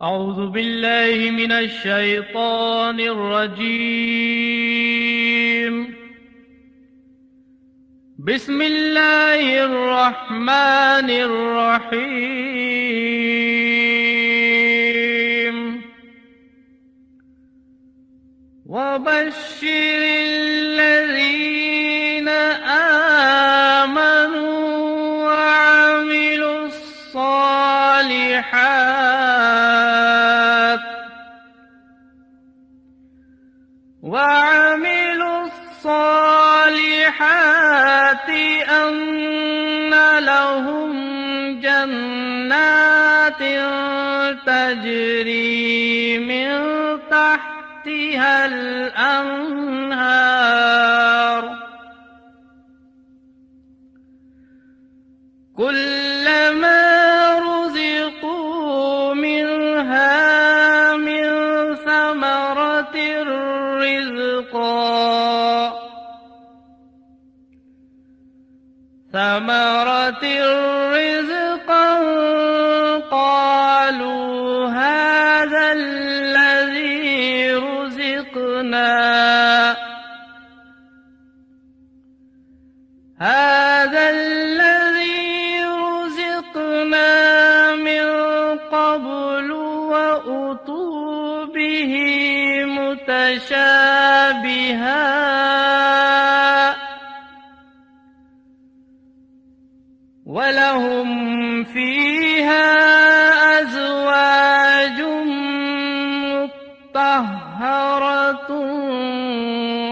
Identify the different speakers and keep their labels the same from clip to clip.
Speaker 1: أعوذ بالله من الشيطان الرجيم. بسم الله الرحمن الرحيم. وبشر الذين آمنوا وعملوا الصالحات أن لهم جنات تجري من تحتها الأنهار كلما رزقوا منها من ثمرة رزقا قالوا هذا الذي رزقنا من قبل وأتوا به متشابها وَلَهُمْ فِيهَا أَزْوَاجٌ مُطَهَّرَةٌ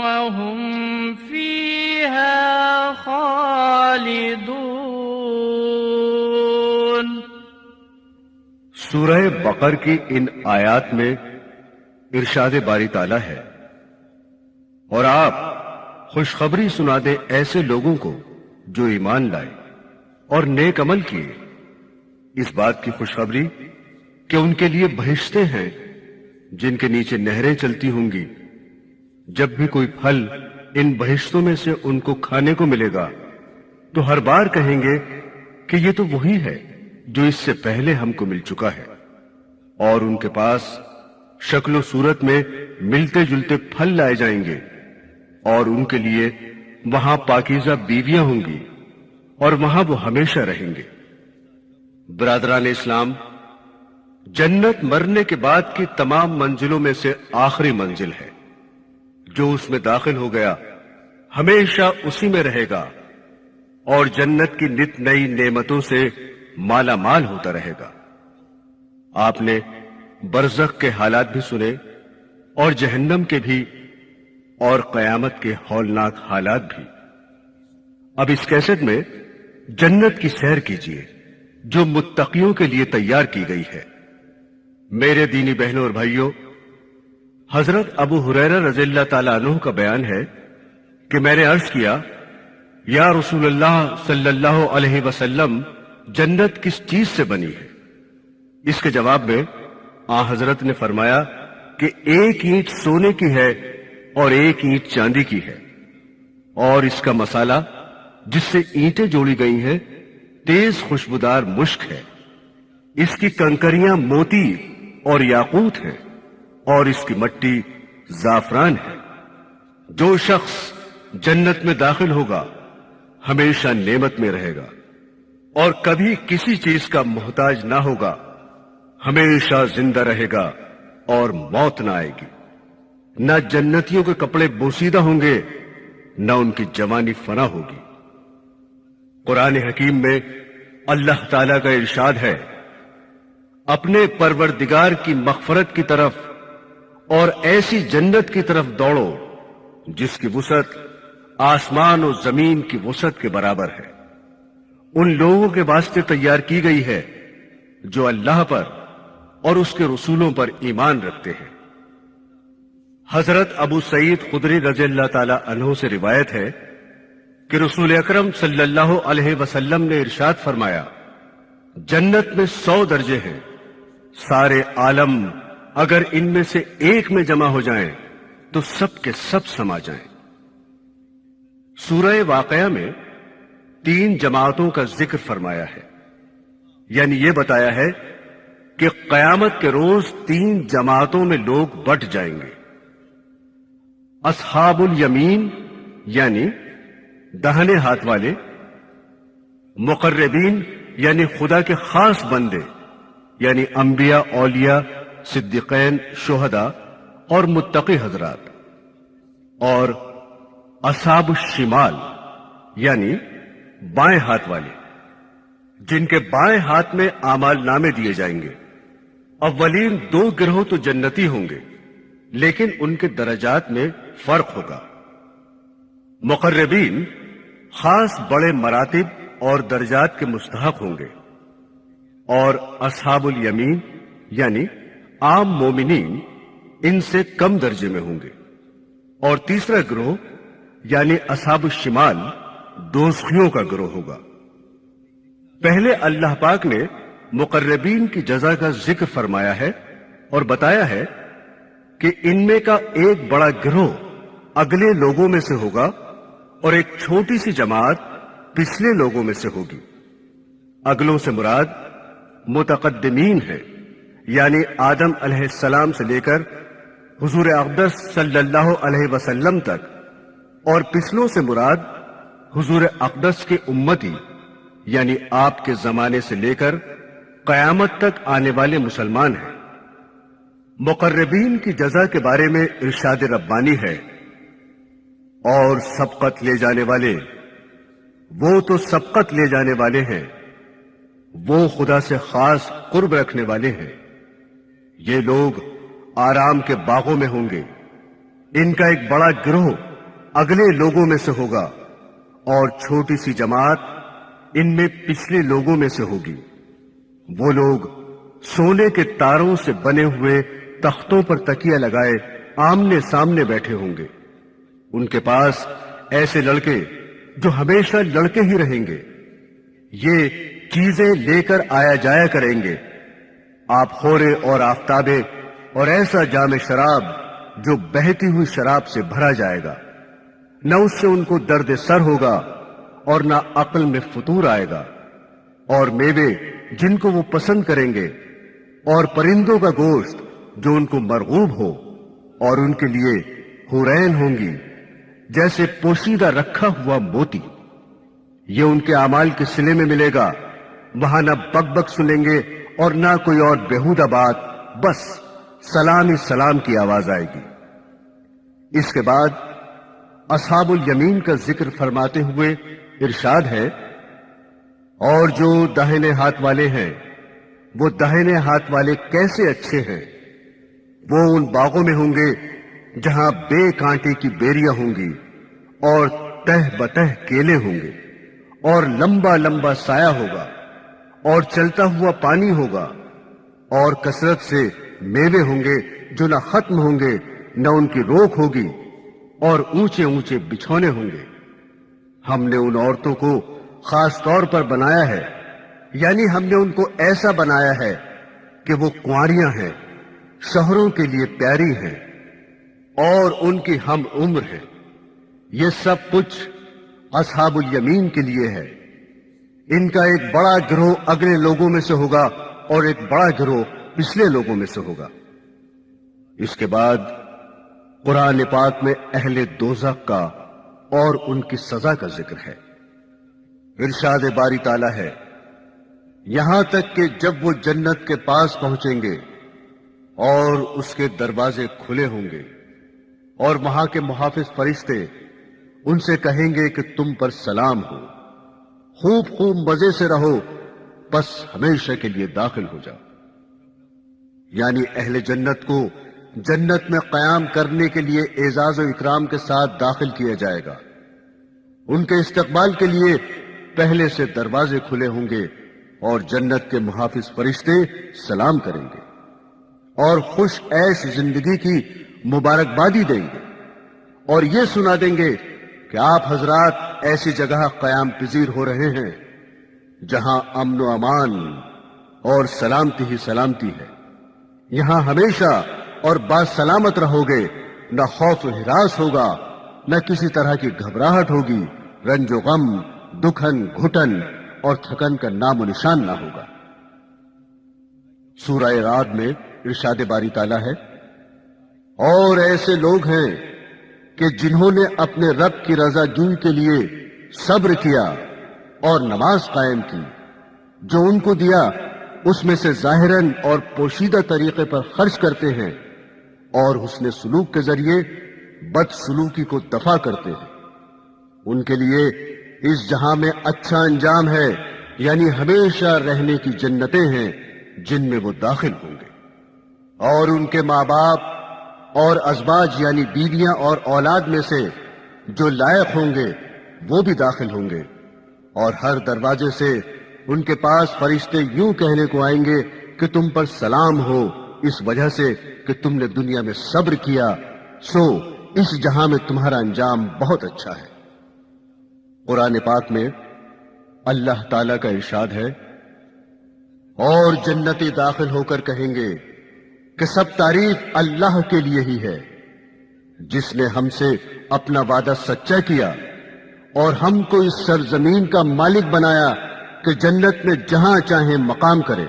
Speaker 1: وَهُمْ فِيهَا خَالِدُونَ۔
Speaker 2: سورہ بقر کی ان آیات میں ارشاد باری تعالیٰ ہے، اور آپ خوشخبری سنا دیں ایسے لوگوں کو جو ایمان لائے اور نیک عمل کیے، اس بات کی خوشخبری کہ ان کے لیے بہشتیں ہیں جن کے نیچے نہریں چلتی ہوں گی۔ جب بھی کوئی پھل ان بہشتوں میں سے ان کو کھانے کو ملے گا تو ہر بار کہیں گے کہ یہ تو وہی ہے جو اس سے پہلے ہم کو مل چکا ہے، اور ان کے پاس شکل و صورت میں ملتے جلتے پھل لائے جائیں گے، اور ان کے لیے وہاں پاکیزہ بیویاں ہوں گی، اور وہاں وہ ہمیشہ رہیں گے۔ برادران اسلام، جنت مرنے کے بعد کی تمام منزلوں میں سے آخری منزل ہے۔ جو اس میں داخل ہو گیا ہمیشہ اسی میں رہے گا، اور جنت کی نت نئی نعمتوں سے مالا مال ہوتا رہے گا۔ آپ نے برزخ کے حالات بھی سنے، اور جہنم کے بھی، اور قیامت کے ہولناک حالات بھی۔ اب اس کیسٹ میں جنت کی سیر کیجیے جو متقیوں کے لیے تیار کی گئی ہے۔ میرے دینی بہنوں اور بھائیوں، حضرت ابو ہریرہ رضی اللہ تعالیٰ عنہ کا بیان ہے کہ میں نے عرض کیا، یا رسول اللہ صلی اللہ علیہ وسلم، جنت کس چیز سے بنی ہے؟ اس کے جواب میں آن حضرت نے فرمایا کہ ایک اینٹ سونے کی ہے اور ایک اینٹ چاندی کی ہے، اور اس کا مسالہ جس سے اینٹیں جوڑی گئی ہیں تیز خوشبودار مشک ہے، اس کی کنکریاں موتی اور یاقوت ہیں، اور اس کی مٹی زعفران ہے۔ جو شخص جنت میں داخل ہوگا ہمیشہ نعمت میں رہے گا اور کبھی کسی چیز کا محتاج نہ ہوگا، ہمیشہ زندہ رہے گا اور موت نہ آئے گی۔ نہ جنتیوں کے کپڑے بوسیدہ ہوں گے، نہ ان کی جوانی فنا ہوگی۔ قرآن حکیم میں اللہ تعالیٰ کا ارشاد ہے، اپنے پروردگار کی مغفرت کی طرف اور ایسی جنت کی طرف دوڑو جس کی وسعت آسمان و زمین کی وسعت کے برابر ہے۔ ان لوگوں کے واسطے تیار کی گئی ہے جو اللہ پر اور اس کے رسولوں پر ایمان رکھتے ہیں۔ حضرت ابو سعید خدری رضی اللہ تعالی عنہ سے روایت ہے کہ رسول اکرم صلی اللہ علیہ وسلم نے ارشاد فرمایا، جنت میں 100 درجے ہیں، سارے عالم اگر ان میں سے ایک میں جمع ہو جائیں تو سب کے سب سما جائیں۔ سورہ واقعہ میں 3 جماعتوں کا ذکر فرمایا ہے، یعنی یہ بتایا ہے کہ قیامت کے روز 3 جماعتوں میں لوگ بٹ جائیں گے۔ اصحاب الیمین یعنی داہنے ہاتھ والے، مقربین یعنی خدا کے خاص بندے یعنی انبیاء، اولیاء، صدیقین، شہداء اور متقی حضرات، اور اصحاب الشمال یعنی بائیں ہاتھ والے، جن کے بائیں ہاتھ میں اعمال نامے دیے جائیں گے۔ اولین 2 گروہ تو جنتی ہوں گے، لیکن ان کے درجات میں فرق ہوگا۔ مقربین خاص بڑے مراتب اور درجات کے مستحق ہوں گے، اور اصحاب الیمین یعنی عام مومنین ان سے کم درجے میں ہوں گے۔ اور تیسرا گروہ یعنی اصحاب الشمال دوزخیوں کا گروہ ہوگا۔ پہلے اللہ پاک نے مقربین کی جزا کا ذکر فرمایا ہے اور بتایا ہے کہ ان میں کا ایک بڑا گروہ اگلے لوگوں میں سے ہوگا اور ایک چھوٹی سی جماعت پچھلے لوگوں میں سے ہوگی۔ اگلوں سے مراد متقدمین ہے، یعنی آدم علیہ السلام سے لے کر حضور اقدس صلی اللہ علیہ وسلم تک، اور پچھلوں سے مراد حضور اقدس کے امتی یعنی آپ کے زمانے سے لے کر قیامت تک آنے والے مسلمان ہیں۔ مقربین کی جزا کے بارے میں ارشاد ربانی ہے، اور سبقت لے جانے والے، وہ تو سبقت لے جانے والے ہیں، وہ خدا سے خاص قرب رکھنے والے ہیں۔ یہ لوگ آرام کے باغوں میں ہوں گے۔ ان کا ایک بڑا گروہ اگلے لوگوں میں سے ہوگا اور چھوٹی سی جماعت ان میں پچھلے لوگوں میں سے ہوگی۔ وہ لوگ سونے کے تاروں سے بنے ہوئے تختوں پر تکیہ لگائے آمنے سامنے بیٹھے ہوں گے۔ ان کے پاس ایسے لڑکے جو ہمیشہ لڑکے ہی رہیں گے، یہ چیزیں لے کر آیا جایا کریں گے، آپ خورے اور آفتابے، اور ایسا جام شراب جو بہتی ہوئی شراب سے بھرا جائے گا، نہ اس سے ان کو درد سر ہوگا اور نہ عقل میں فطور آئے گا، اور میوے جن کو وہ پسند کریں گے، اور پرندوں کا گوشت جو ان کو مرغوب ہو، اور ان کے لیے حورین ہوں گی جیسے پوشیدہ رکھا ہوا موتی۔ یہ ان کے اعمال کے صلے میں ملے گا، وہاں نہ بک بک سنیں گے اور نہ کوئی اور بیہودہ بات، بس سلام ہی سلام کی آواز آئے گی۔ اس کے بعد اصحاب الیمین کا ذکر فرماتے ہوئے ارشاد ہے، اور جو داہنے ہاتھ والے ہیں، وہ داہنے ہاتھ والے کیسے اچھے ہیں، وہ ان باغوں میں ہوں گے جہاں بے کانٹے کی بیریاں ہوں گی، اور تہ بتہ کیلے ہوں گے، اور لمبا لمبا سایہ ہوگا، اور چلتا ہوا پانی ہوگا، اور کثرت سے میوے ہوں گے جو نہ ختم ہوں گے نہ ان کی روک ہوگی، اور اونچے اونچے بچھونے ہوں گے۔ ہم نے ان عورتوں کو خاص طور پر بنایا ہے، یعنی ہم نے ان کو ایسا بنایا ہے کہ وہ کنواریاں ہیں، شوہروں کے لیے پیاری ہیں، اور ان کی ہم عمر ہے۔ یہ سب کچھ اصحاب الیمین کے لیے ہے۔ ان کا ایک بڑا گروہ اگلے لوگوں میں سے ہوگا اور ایک بڑا گروہ پچھلے لوگوں میں سے ہوگا۔ اس کے بعد قرآن پاک میں اہل دوزخ کا اور ان کی سزا کا ذکر ہے۔ ارشاد باری تعالیٰ ہے، یہاں تک کہ جب وہ جنت کے پاس پہنچیں گے اور اس کے دروازے کھلے ہوں گے، اور وہاں کے محافظ فرشتے ان سے کہیں گے کہ تم پر سلام ہو، خوب خوب مزے سے رہو، بس ہمیشہ کے لیے داخل ہو جاؤ۔ یعنی اہل جنت کو جنت میں قیام کرنے کے لیے اعزاز و اکرام کے ساتھ داخل کیا جائے گا۔ ان کے استقبال کے لیے پہلے سے دروازے کھلے ہوں گے، اور جنت کے محافظ فرشتے سلام کریں گے اور خوش عیش زندگی کی مبارکبادی دیں گے، اور یہ سنا دیں گے کہ آپ حضرات ایسی جگہ قیام پذیر ہو رہے ہیں جہاں امن و امان اور سلامتی ہی سلامتی ہے۔ یہاں ہمیشہ اور باسلامت رہو گے، نہ خوف و ہراس ہوگا، نہ کسی طرح کی گھبراہٹ ہوگی، رنج و غم، دکھن، گھٹن اور تھکن کا نام و نشان نہ ہوگا۔ سورہ رعد میں ارشاد باری تعالیٰ ہے، اور ایسے لوگ ہیں کہ جنہوں نے اپنے رب کی رضا جوئی کے لیے صبر کیا اور نماز قائم کی، جو ان کو دیا اس میں سے ظاہراً اور پوشیدہ طریقے پر خرچ کرتے ہیں، اور حسن سلوک کے ذریعے بد سلوکی کو دفع کرتے ہیں۔ ان کے لیے اس جہاں میں اچھا انجام ہے، یعنی ہمیشہ رہنے کی جنتیں ہیں جن میں وہ داخل ہوں گے، اور ان کے ماں باپ اور ازواج یعنی بیویاں اور اولاد میں سے جو لائق ہوں گے وہ بھی داخل ہوں گے، اور ہر دروازے سے ان کے پاس فرشتے یوں کہنے کو آئیں گے کہ تم پر سلام ہو، اس وجہ سے کہ تم نے دنیا میں صبر کیا، سو اس جہاں میں تمہارا انجام بہت اچھا ہے۔ قرآن پاک میں اللہ تعالیٰ کا ارشاد ہے، اور جنتی داخل ہو کر کہیں گے کہ سب تعریف اللہ کے لیے ہی ہے، جس نے ہم سے اپنا وعدہ سچا کیا اور ہم کو اس سرزمین کا مالک بنایا کہ جنت میں جہاں چاہیں مقام کرے،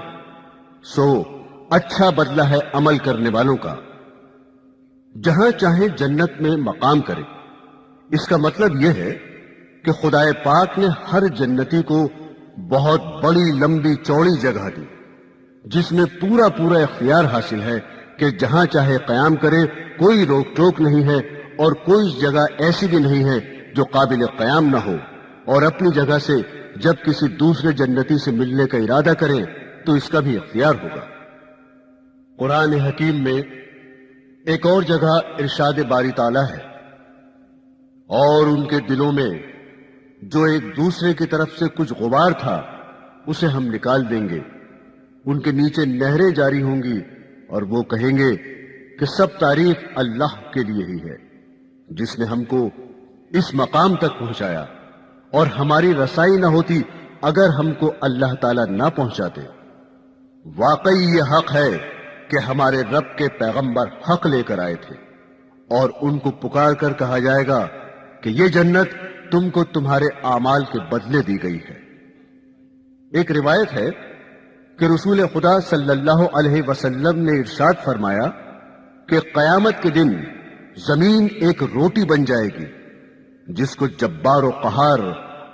Speaker 2: سو اچھا بدلہ ہے عمل کرنے والوں کا۔ جہاں چاہیں جنت میں مقام کرے، اس کا مطلب یہ ہے کہ خدائے پاک نے ہر جنتی کو بہت بڑی لمبی چوڑی جگہ دی، جس میں پورا اختیار حاصل ہے کہ جہاں چاہے قیام کرے، کوئی روک ٹوک نہیں ہے، اور کوئی جگہ ایسی بھی نہیں ہے جو قابل قیام نہ ہو، اور اپنی جگہ سے جب کسی دوسرے جنتی سے ملنے کا ارادہ کریں تو اس کا بھی اختیار ہوگا۔ قرآن حکیم میں ایک اور جگہ ارشاد باری تعالیٰ ہے، اور ان کے دلوں میں جو ایک دوسرے کی طرف سے کچھ غبار تھا اسے ہم نکال دیں گے، ان کے نیچے نہریں جاری ہوں گی، اور وہ کہیں گے کہ سب تعریف اللہ کے لیے ہی ہے، جس نے ہم کو اس مقام تک پہنچایا، اور ہماری رسائی نہ ہوتی اگر ہم کو اللہ تعالیٰ نہ پہنچاتے۔ واقعی یہ حق ہے کہ ہمارے رب کے پیغمبر حق لے کر آئے تھے، اور ان کو پکار کر کہا جائے گا کہ یہ جنت تم کو تمہارے اعمال کے بدلے دی گئی ہے۔ ایک روایت ہے کہ رسول خدا صلی اللہ علیہ وسلم نے ارشاد فرمایا کہ قیامت کے دن زمین ایک روٹی بن جائے گی، جس کو جبار و قہار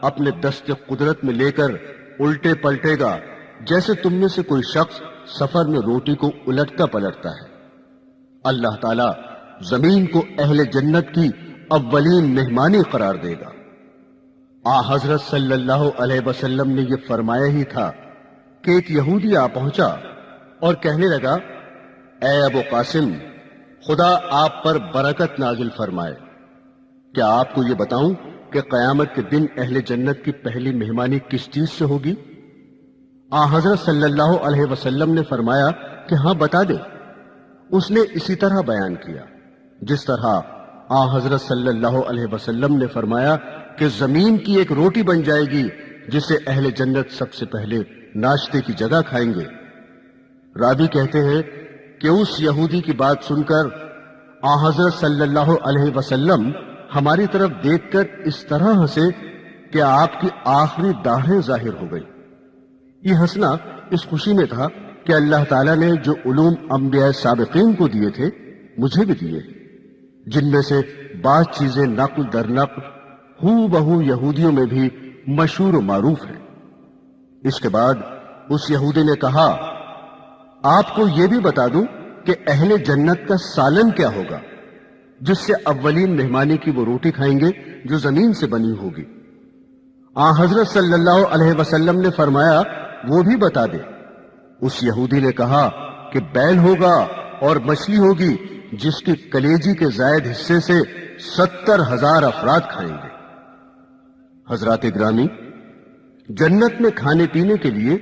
Speaker 2: اپنے دست قدرت میں لے کر الٹے پلٹے گا، جیسے تم میں سے کوئی شخص سفر میں روٹی کو الٹتا پلٹتا ہے۔ اللہ تعالیٰ زمین کو اہل جنت کی اولین مہمانی قرار دے گا۔ حضرت صلی اللہ علیہ وسلم نے یہ فرمایا ہی تھا کہ ایک یہودی آ پہنچا اور کہنے لگا، اے ابو قاسم، خدا آپ پر برکت نازل فرمائے، کیا آپ کو یہ بتاؤں کہ قیامت کے دن اہل جنت کی پہلی مہمانی کس چیز سے ہوگی؟ حضرت صلی اللہ علیہ وسلم نے فرمایا کہ ہاں بتا دے۔ اس نے اسی طرح بیان کیا جس طرح حضرت صلی اللہ علیہ وسلم نے فرمایا کہ زمین کی ایک روٹی بن جائے گی جسے اہل جنت سب سے پہلے ناشتے کی جگہ کھائیں گے۔ راوی کہتے ہیں کہ اس یہودی کی بات سن کر حضرت صلی اللہ علیہ وسلم ہماری طرف دیکھ کر اس طرح ہنسے کہ آپ کی آخری داڑھیں ظاہر ہو گئی۔ یہ ہنسنا اس خوشی میں تھا کہ اللہ تعالیٰ نے جو علوم انبیاء سابقین کو دیے تھے مجھے بھی دیے، جن میں سے بعض چیزیں نقل در نقل ہو بہو یہودیوں میں بھی مشہور و معروف ہیں۔ اس کے بعد اس یہودی نے کہا، آپ کو یہ بھی بتا دوں کہ اہل جنت کا سالن کیا ہوگا، جس سے اولین مہمانی کی وہ روٹی کھائیں گے جو زمین سے بنی ہوگی۔ حضرت صلی اللہ علیہ وسلم نے فرمایا، وہ بھی بتا دے۔ اس یہودی نے کہا کہ بیل ہوگا اور مچھلی ہوگی جس کی کلیجی کے زائد حصے سے 70,000 افراد کھائیں گے۔ حضرات گرامی، جنت میں کھانے پینے کے لیے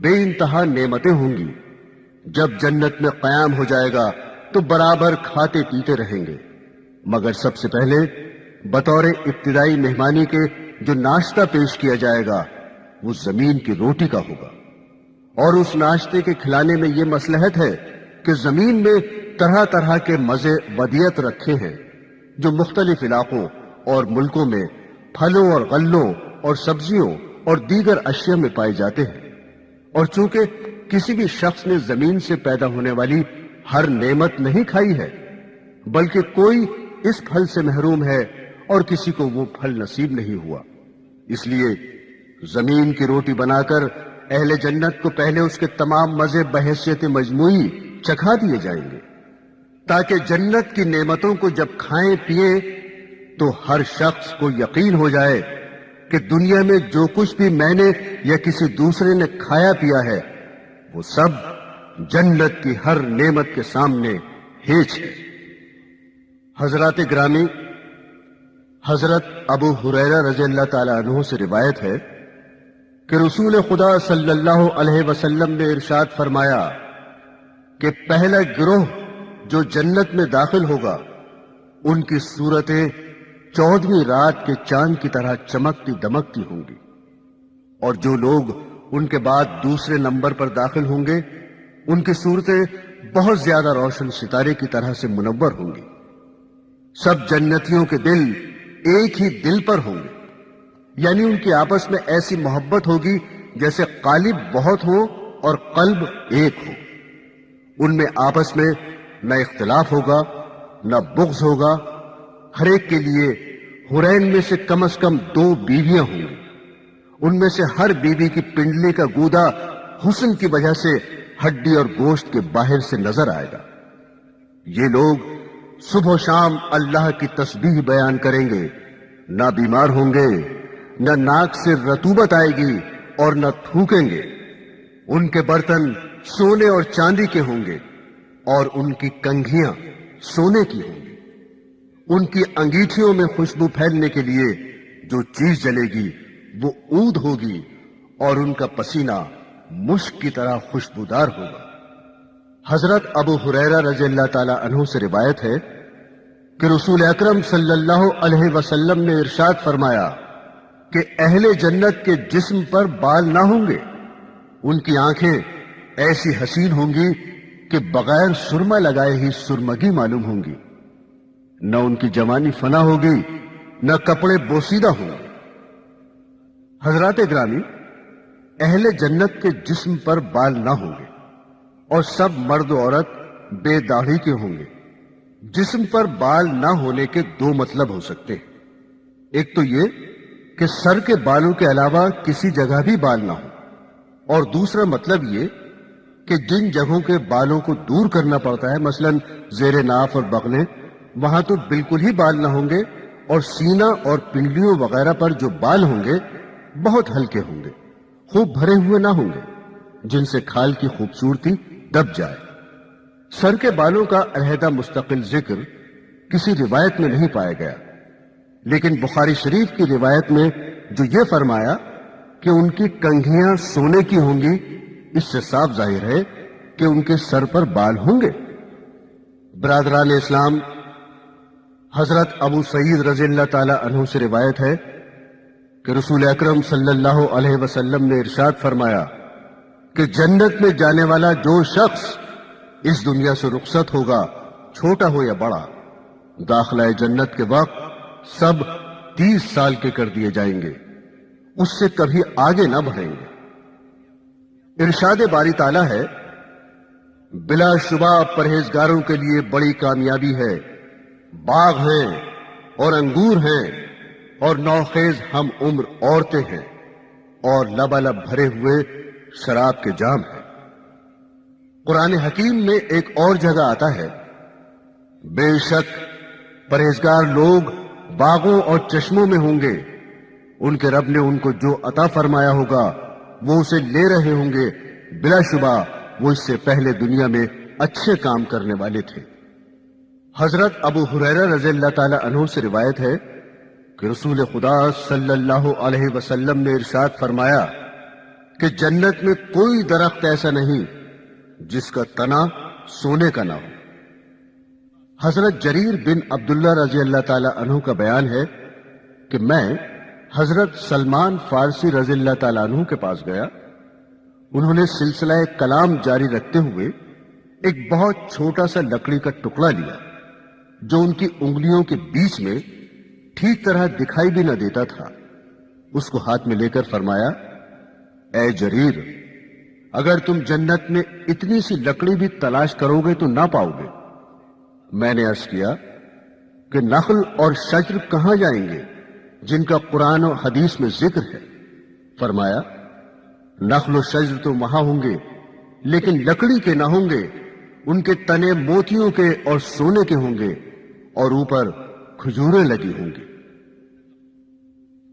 Speaker 2: بے انتہا نعمتیں ہوں گی۔ جب جنت میں قیام ہو جائے گا تو برابر کھاتے پیتے رہیں گے، مگر سب سے پہلے بطور ابتدائی مہمانی کے جو ناشتہ پیش کیا جائے گا وہ زمین کی روٹی کا ہوگا، اور اس ناشتے کے کھلانے میں یہ مصلحت ہے کہ زمین میں طرح طرح کے مزے ودیت رکھے ہیں جو مختلف علاقوں اور ملکوں میں پھلوں اور غلوں اور سبزیوں اور دیگر اشیاء میں پائے جاتے ہیں، اور چونکہ کسی بھی شخص نے زمین سے پیدا ہونے والی ہر نعمت نہیں کھائی ہے، بلکہ کوئی اس پھل سے محروم ہے اور کسی کو وہ پھل نصیب نہیں ہوا۔ اس لیے زمین کی روٹی بنا کر اہل جنت کو پہلے اس کے تمام مزے بحیثیت مجموعی چکھا دیے جائیں گے، تاکہ جنت کی نعمتوں کو جب کھائیں پیئیں تو ہر شخص کو یقین ہو جائے کہ دنیا میں جو کچھ بھی میں نے یا کسی دوسرے نے کھایا پیا ہے وہ سب جنت کی ہر نعمت کے سامنے ہیچ ہے۔ حضرات گرامی، حضرت ابو ہریرہ رضی اللہ تعالی عنہ سے روایت ہے کہ رسول خدا صلی اللہ علیہ وسلم نے ارشاد فرمایا کہ پہلا گروہ جو جنت میں داخل ہوگا ان کی صورتیں 14ویں رات کے چاند کی طرح چمکتی دمکتی ہوں گی، اور جو لوگ ان کے بعد دوسرے نمبر پر داخل ہوں گے ان کی صورتیں بہت زیادہ روشن ستارے کی طرح سے منور ہوں گی۔ سب جنتیوں کے دل ایک ہی دل پر ہوں گے، یعنی ان کی آپس میں ایسی محبت ہوگی جیسے قالب بہت ہو اور قلب ایک ہو۔ ان میں آپس میں نہ اختلاف ہوگا نہ بغض ہوگا۔ ہر ایک کے لیے حورین میں سے کم از کم 2 بیویاں ہوں گی، ان میں سے ہر بیوی کی پنڈلی کا گودا حسن کی وجہ سے ہڈی اور گوشت کے باہر سے نظر آئے گا۔ یہ لوگ صبح و شام اللہ کی تسبیح بیان کریں گے، نہ بیمار ہوں گے، نہ ناک سے رطوبت آئے گی اور نہ تھوکیں گے۔ ان کے برتن سونے اور چاندی کے ہوں گے اور ان کی کنگھیاں سونے کی ہوں گی۔ ان کی انگیٹھیوں میں خوشبو پھیلنے کے لیے جو چیز جلے گی وہ عود ہوگی اور ان کا پسینہ مشک کی طرح خوشبودار ہوگا۔ حضرت ابو ہریرہ رضی اللہ تعالی عنہ سے روایت ہے کہ رسول اکرم صلی اللہ علیہ وسلم نے ارشاد فرمایا کہ اہل جنت کے جسم پر بال نہ ہوں گے، ان کی آنکھیں ایسی حسین ہوں گی کہ بغیر سرما لگائے ہی سرمگی معلوم ہوں گی، نہ ان کی جوانی فنا ہوگی نہ کپڑے بوسیدہ ہوں گے۔ حضرات گرامی، اہل جنت کے جسم پر بال نہ ہوں گے اور سب مرد و عورت بے داڑھی کے ہوں گے۔ جسم پر بال نہ ہونے کے 2 مطلب ہو سکتے ہیں۔ ایک تو یہ کہ سر کے بالوں کے علاوہ کسی جگہ بھی بال نہ ہو، اور دوسرا مطلب یہ کہ جن جگہوں کے بالوں کو دور کرنا پڑتا ہے، مثلا زیر ناف اور بغلیں، وہاں تو بالکل ہی بال نہ ہوں گے، اور سینہ اور پنڈلیوں وغیرہ پر جو بال ہوں گے بہت ہلکے ہوں گے، خوب بھرے ہوئے نہ ہوں گے جن سے کھال کی خوبصورتی دب جائے۔ سر کے بالوں کا علیحدہ مستقل ذکر کسی روایت میں نہیں پایا گیا، لیکن بخاری شریف کی روایت میں جو یہ فرمایا کہ ان کی کنگھیاں سونے کی ہوں گی، اس سے صاف ظاہر ہے کہ ان کے سر پر بال ہوں گے۔ برادران اسلام، حضرت ابو سعید رضی اللہ تعالی عنہ سے روایت ہے کہ رسول اکرم صلی اللہ علیہ وسلم نے ارشاد فرمایا کہ جنت میں جانے والا جو شخص اس دنیا سے رخصت ہوگا، چھوٹا ہو یا بڑا، داخلہ جنت کے وقت سب 30 سال کے کر دیے جائیں گے، اس سے کبھی آگے نہ بڑھیں گے۔ ارشاد باری تعالیٰ ہے، بلا شبہ پرہیزگاروں کے لیے بڑی کامیابی ہے، باغ ہیں اور انگور ہیں اور نوخیز ہم عمر عورتیں ہیں اور لبالب بھرے ہوئے شراب کے جام ہیں۔ قرآن حکیم میں ایک اور جگہ آتا ہے، بے شک پرہیزگار لوگ باغوں اور چشموں میں ہوں گے، ان کے رب نے ان کو جو عطا فرمایا ہوگا وہ اسے لے رہے ہوں گے، بلا شبہ وہ اس سے پہلے دنیا میں اچھے کام کرنے والے تھے۔ حضرت ابو ہریرہ رضی اللہ تعالی عنہ سے روایت ہے کہ رسول خدا صلی اللہ علیہ وسلم نے ارشاد فرمایا کہ جنت میں کوئی درخت ایسا نہیں جس کا تنا سونے کا نہ ہو۔ حضرت جریر بن عبداللہ رضی اللہ تعالی عنہ کا بیان ہے کہ میں حضرت سلمان فارسی رضی اللہ تعالی عنہ کے پاس گیا۔ انہوں نے سلسلہ کلام جاری رکھتے ہوئے ایک بہت چھوٹا سا لکڑی کا ٹکڑا لیا جو ان کی انگلیوں کے بیچ میں ٹھیک طرح دکھائی بھی نہ دیتا تھا۔ اس کو ہاتھ میں لے کر فرمایا، اے جریر، اگر تم جنت میں اتنی سی لکڑی بھی تلاش کرو گے تو نہ پاؤ گے۔ میں نے عرض کیا کہ نخل اور شجر کہاں جائیں گے جن کا قرآن و حدیث میں ذکر ہے؟ فرمایا نخل و شجر تو وہاں ہوں گے لیکن لکڑی کے نہ ہوں گے، ان کے تنے موتیوں کے اور سونے کے ہوں گے اور اوپر کھجوریں لگی ہوں گی۔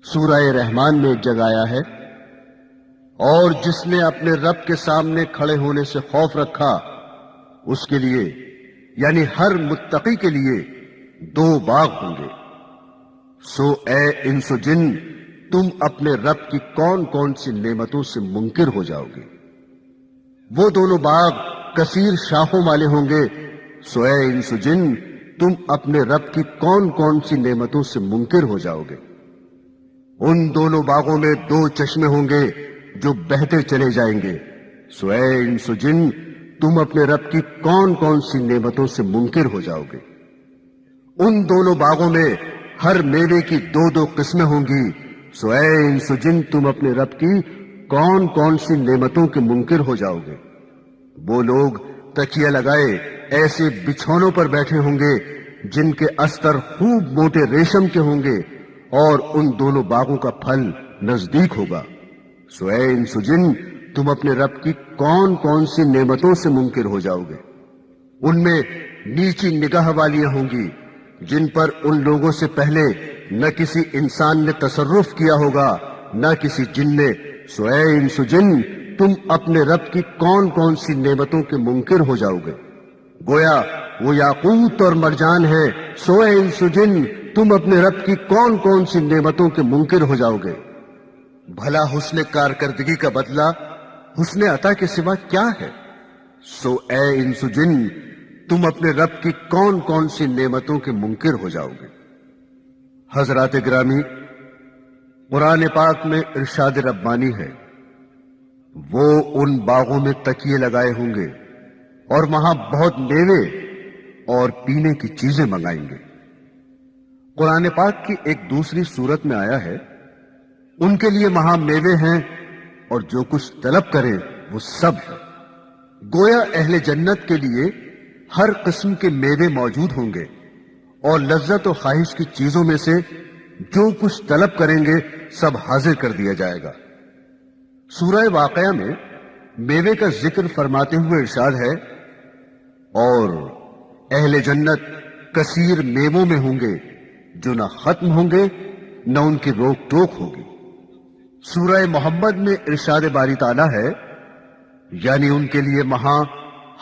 Speaker 2: سورہ رحمان میں ایک جگہ آیا ہے، اور جس نے اپنے رب کے سامنے کھڑے ہونے سے خوف رکھا اس کے لیے یعنی ہر متقی کے لیے 2 باغ ہوں گے۔ سو اے انس و جن، تم اپنے رب کی کون کون سی نعمتوں سے منکر ہو جاؤ گے؟ وہ دونوں باغ کثیر شاخوں والے ہوں گے۔ سو اے انس و جن، تم اپنے رب کی کون کون سی نعمتوں سے منکر ہو جاؤ گے؟ ان دونوں باغوں میں 2 چشمے ہوں گے جو بہتے چلے جائیں گے۔ سو اے انس و جن، تم اپنے رب کی کون کون سی نعمتوں سے منکر ہو جاؤ گے؟ ان دونوں باغوں میں ہر میوے کی 2 قسمیں ہوں گی۔ سو اے انس و جن، تم اپنے رب کی کون کون سی نعمتوں کے منکر ہو جاؤ گے؟ وہ لوگ تکیہ لگائے ایسے بچھونوں پر بیٹھے ہوں گے جن کے استر خوب موٹے ریشم کے ہوں گے، اور ان دونوں باغوں کا پھل نزدیک ہوگا۔ سو اے انس و جن، تم اپنے رب کی کون کون سی نعمتوں سے منکر ہو جاؤ گے؟ ان میں نیچی نگاہ والیاں ہوں گی جن پر ان لوگوں سے پہلے نہ کسی انسان نے تصرف کیا ہوگا نہ کسی جن نے۔ سو اے انس و جن، تم اپنے رب کی کون کون سی نعمتوں کے منکر ہو جاؤ گے؟ گویا وہ یاقوت اور مرجان ہے۔ سو اے انس و جن، تم اپنے رب کی کون کون سی نعمتوں کے منکر ہو جاؤ گے؟ بھلا حسن کارکردگی کا بدلہ حسن عطا کے سوا کیا ہے؟ سو اے انس و جن، تم اپنے رب کی کون کون سی نعمتوں کے منکر ہو جاؤ گے؟ حضرات گرامی، قرآن پاک میں ارشاد ربانی ہے، وہ ان باغوں میں تکیے لگائے ہوں گے اور وہاں بہت میوے اور پینے کی چیزیں منگائیں گے۔ قرآن پاک کی ایک دوسری صورت میں آیا ہے، ان کے لیے وہاں میوے ہیں اور جو کچھ طلب کریں وہ سب ہے۔ گویا اہل جنت کے لیے ہر قسم کے میوے موجود ہوں گے اور لذت و خواہش کی چیزوں میں سے جو کچھ طلب کریں گے سب حاضر کر دیا جائے گا۔ سورہ واقعہ میں میوے کا ذکر فرماتے ہوئے ارشاد ہے، اور اہل جنت کثیر میووں میں ہوں گے جو نہ ختم ہوں گے نہ ان کی روک ٹوک ہوگی۔ سورہ محمد میں ارشاد باری تعالیٰ ہے، یعنی ان کے لیے وہاں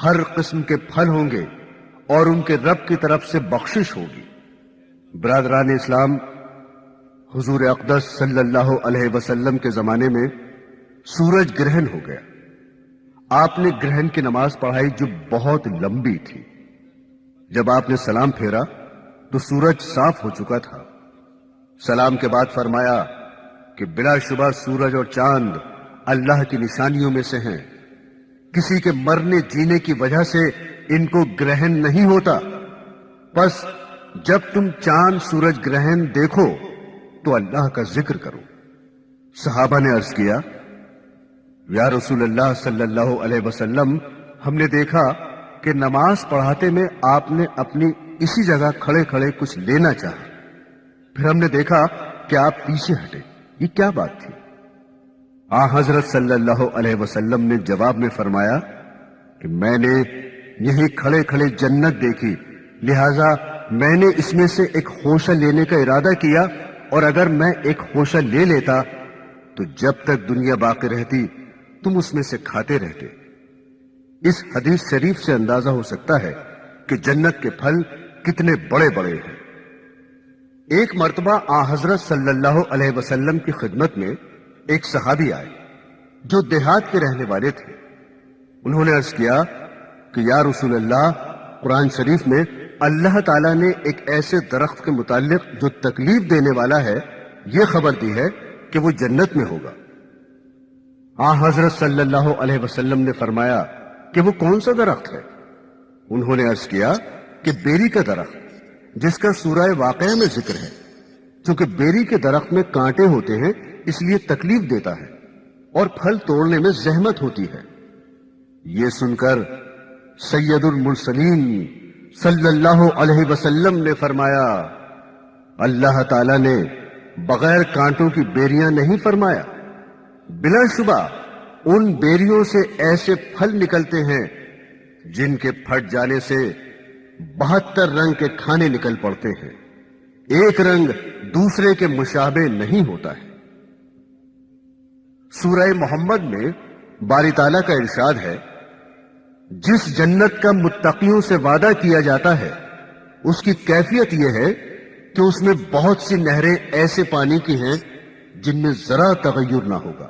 Speaker 2: ہر قسم کے پھل ہوں گے اور ان کے رب کی طرف سے بخشش ہوگی۔ برادران اسلام، حضور اقدس صلی اللہ علیہ وسلم کے زمانے میں سورج گرہن ہو گیا۔ آپ نے گرہن کی نماز پڑھائی جو بہت لمبی تھی۔ جب آپ نے سلام پھیرا تو سورج صاف ہو چکا تھا۔ سلام کے بعد فرمایا کہ بلا شبہ سورج اور چاند اللہ کی نشانیوں میں سے ہیں، کسی کے مرنے جینے کی وجہ سے ان کو گرہن نہیں ہوتا، پس جب تم چاند سورج گرہن دیکھو تو اللہ کا ذکر کرو۔ صحابہ نے عرض کیا، یا رسول اللہ صلی اللہ علیہ وسلم، ہم نے دیکھا کہ نماز پڑھاتے میں آپ نے اپنی اسی جگہ کھڑے کھڑے کچھ لینا چاہا، پھر ہم نے دیکھا کہ آپ پیچھے ہٹے، یہ کیا بات تھی؟ حضرت صلی اللہ علیہ وسلم نے جواب میں فرمایا کہ میں نے یہیں کھڑے کھڑے جنت دیکھی، لہذا میں نے اس میں سے ایک خوشہ لینے کا ارادہ کیا، اور اگر میں ایک خوشہ لے لیتا تو جب تک دنیا باقی رہتی تم اس میں سے کھاتے رہتے۔ اس حدیث شریف سے اندازہ ہو سکتا ہے کہ جنت کے پھل کتنے بڑے بڑے ہیں۔ ایک مرتبہ حضرت صلی اللہ علیہ وسلم کی خدمت میں ایک صحابی آئے جو دیہات کے رہنے والے تھے۔ انہوں نے عرض کیا کہ یا رسول اللہ، قرآن شریف میں اللہ تعالیٰ نے ایک ایسے درخت کے متعلق جو تکلیف دینے والا ہے یہ خبر دی ہے کہ وہ جنت میں ہوگا۔ حضرت صلی اللہ علیہ وسلم نے فرمایا کہ وہ کون سا درخت ہے؟ انہوں نے عرض کیا کہ بیری کا درخت، جس کا سورہ واقعہ میں ذکر ہے، چونکہ بیری کے درخت میں کانٹے ہوتے ہیں اس لیے تکلیف دیتا ہے اور پھل توڑنے میں زحمت ہوتی ہے۔ یہ سن کر سید المرسلین صلی اللہ علیہ وسلم نے فرمایا، اللہ تعالیٰ نے بغیر کانٹوں کی بیریاں نہیں فرمایا، بلا شبہ ان بیریوں سے ایسے پھل نکلتے ہیں جن کے پھٹ جانے سے 72 رنگ کے کھانے نکل پڑتے ہیں، ایک رنگ دوسرے کے مشابہ نہیں ہوتا ہے۔ سورہ محمد میں باری تعالیٰ کا ارشاد ہے، جس جنت کا متقیوں سے وعدہ کیا جاتا ہے اس کی کیفیت یہ ہے کہ اس میں بہت سی نہریں ایسے پانی کی ہیں جن میں ذرا تغیر نہ ہوگا،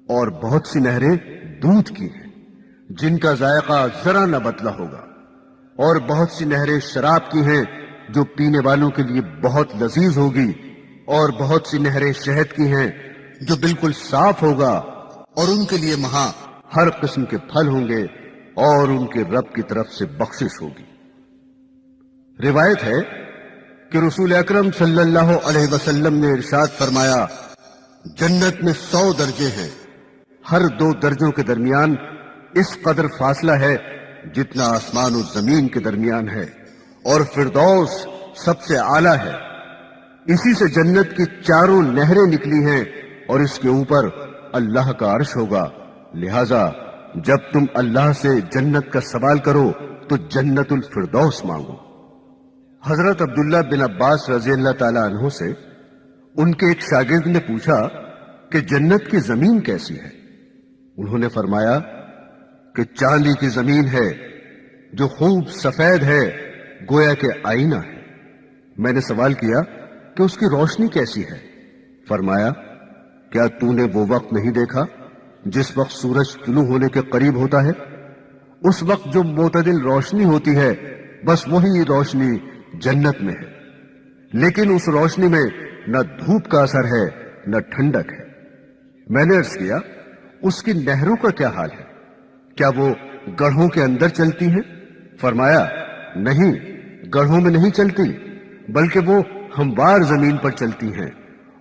Speaker 2: اور بہت سی نہریں دودھ کی ہیں جن کا ذائقہ ذرا نہ بدلا ہوگا، اور بہت سی نہریں شراب کی ہیں جو پینے والوں کے لیے بہت لذیذ ہوگی، اور بہت سی نہریں شہد کی ہیں جو بالکل صاف ہوگا، اور ان کے لیے وہاں ہر قسم کے پھل ہوں گے، اور ان کے رب کی طرف سے بخشش ہوگی۔ روایت ہے کہ رسول اکرم صلی اللہ علیہ وسلم نے ارشاد فرمایا، جنت میں 100 درجے ہیں، ہر 2 درجوں کے درمیان اس قدر فاصلہ ہے جتنا آسمان و زمین کے درمیان ہے، اور فردوس سب سے اعلیٰ ہے، اسی سے جنت کی 4 نہریں نکلی ہیں، اور اس کے اوپر اللہ کا عرش ہوگا، لہذا جب تم اللہ سے جنت کا سوال کرو تو جنت الفردوس مانگو۔ حضرت عبداللہ بن عباس رضی اللہ تعالی عنہ سے ان کے ایک شاگرد نے پوچھا کہ جنت کی زمین کیسی ہے؟ انہوں نے فرمایا کہ چاندی کی زمین ہے جو خوب سفید ہے، گویا کہ آئینہ ہے۔ میں نے سوال کیا کہ اس کی روشنی کیسی ہے؟ فرمایا، کیا تو نے وہ وقت نہیں دیکھا جس وقت سورج طلوع ہونے کے قریب ہوتا ہے؟ اس وقت جو معتدل روشنی ہوتی ہے بس وہی روشنی جنت میں ہے، لیکن اس روشنی میں نہ دھوپ کا اثر ہے نہ ٹھنڈک ہے۔ میں نے عرض کیا، اس کی نہروں کا کیا حال ہے؟ کیا وہ گڑھوں کے اندر چلتی ہیں؟ فرمایا، نہیں، گڑھوں میں نہیں چلتی، بلکہ وہ ہموار زمین پر چلتی ہیں،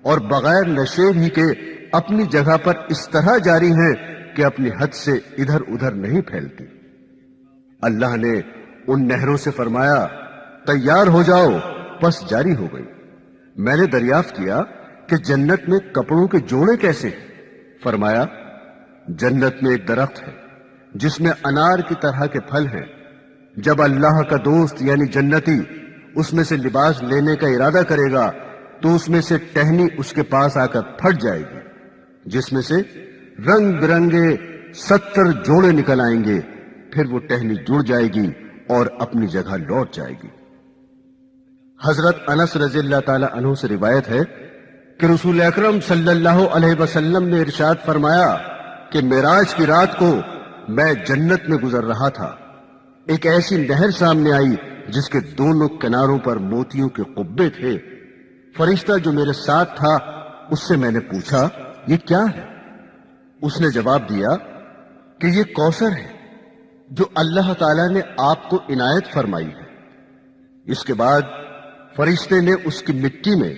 Speaker 2: اور بغیر نشیب ہی کے اپنی جگہ پر اس طرح جاری ہیں کہ اپنی حد سے ادھر ادھر نہیں پھیلتی۔ اللہ نے ان نہروں سے فرمایا، تیار ہو جاؤ، پس جاری ہو گئی۔ میں نے دریافت کیا کہ جنت میں کپڑوں کے جوڑے کیسے ہیں؟ فرمایا، جنت میں ایک درخت ہے جس میں انار کی طرح کے پھل ہیں، جب اللہ کا دوست یعنی جنتی اس میں سے لباس لینے کا ارادہ کرے گا تو اس میں سے ٹہنی اس کے پاس آ کر پھٹ جائے گی، جس میں سے رنگ برنگے 70 جوڑے نکل آئیں گے، پھر وہ ٹہنی جڑ جائے گی اور اپنی جگہ لوٹ جائے گی۔ حضرت انس رضی اللہ تعالی عنہ سے روایت ہے کہ رسول اکرم صلی اللہ علیہ وسلم نے ارشاد فرمایا کہ معراج کی رات کو میں جنت میں گزر رہا تھا، ایک ایسی نہر سامنے آئی جس کے دونوں کناروں پر موتیوں کے قبے تھے۔ فرشتہ جو میرے ساتھ تھا اس سے میں نے پوچھا، یہ کیا ہے؟ اس نے جواب دیا کہ یہ کوثر ہے جو اللہ تعالیٰ نے آپ کو عنایت فرمائی ہے۔ اس کے بعد فرشتے نے اس کی مٹی میں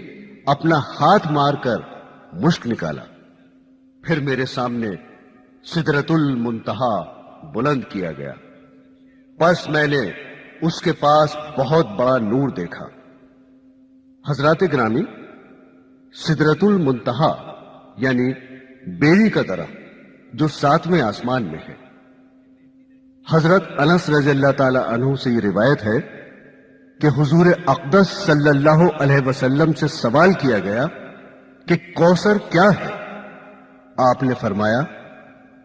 Speaker 2: اپنا ہاتھ مار کر مشک نکالا، پھر میرے سامنے سدرۃ المنتہا بلند کیا گیا، پس میں نے اس کے پاس بہت بڑا نور دیکھا۔ حضرات گرامی، سدرۃ المنتہا یعنی بیری کا درخت جو 7ویں آسمان میں ہے۔ حضرت انس رضی اللہ تعالی عنہ سے یہ روایت ہے کہ حضور اقدس صلی اللہ علیہ وسلم سے سوال کیا گیا کہ کوثر کیا ہے؟ آپ نے فرمایا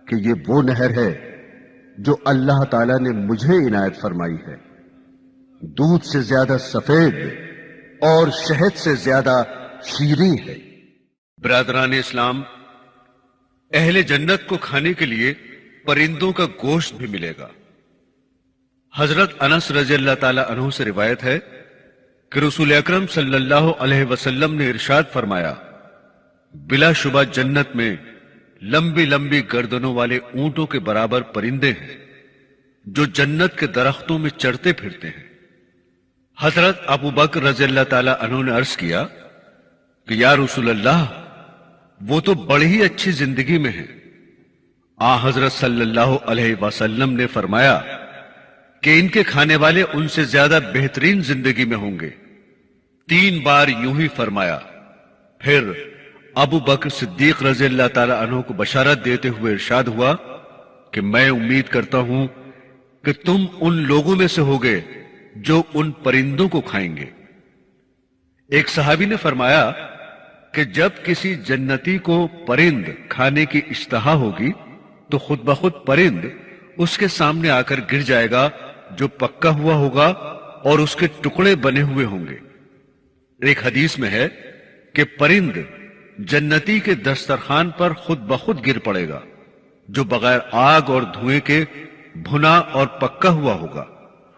Speaker 2: کہ یہ وہ نہر ہے جو اللہ تعالیٰ نے مجھے عنایت فرمائی ہے، دودھ سے زیادہ سفید اور شہد سے زیادہ شیریں ہے۔ برادران اسلام، اہل جنت کو کھانے کے لیے پرندوں کا گوشت بھی ملے گا۔ حضرت انس رضی اللہ تعالی عنہ سے روایت ہے کہ رسول اکرم صلی اللہ علیہ وسلم نے ارشاد فرمایا، بلا شبہ جنت میں لمبی لمبی گردنوں والے اونٹوں کے برابر پرندے ہیں جو جنت کے درختوں میں چرتے پھرتے ہیں۔ حضرت ابو بکر رضی اللہ تعالی عنہ نے عرض کیا کہ یا رسول اللہ، وہ تو بڑی ہی اچھی زندگی میں ہیں، آ حضرت صلی اللہ علیہ وسلم نے فرمایا کہ ان کے کھانے والے ان سے زیادہ بہترین زندگی میں ہوں گے۔ 3 بار یوں ہی فرمایا۔ پھر ابو بکر صدیق رضی اللہ تعالی عنہ کو بشارت دیتے ہوئے ارشاد ہوا کہ میں امید کرتا ہوں کہ تم ان لوگوں میں سے ہوگے جو ان پرندوں کو کھائیں گے۔ ایک صحابی نے فرمایا کہ جب کسی جنتی کو پرند کھانے کی اشتہا ہوگی تو خود بخود پرند اس کے سامنے آ کر گر جائے گا جو پکا ہوا ہوگا اور اس کے ٹکڑے بنے ہوئے ہوں گے۔ ایک حدیث میں ہے کہ پرند جنتی کے دسترخوان پر خود بخود گر پڑے گا جو بغیر آگ اور دھوئیں کے بھنا اور پکا ہوا ہوگا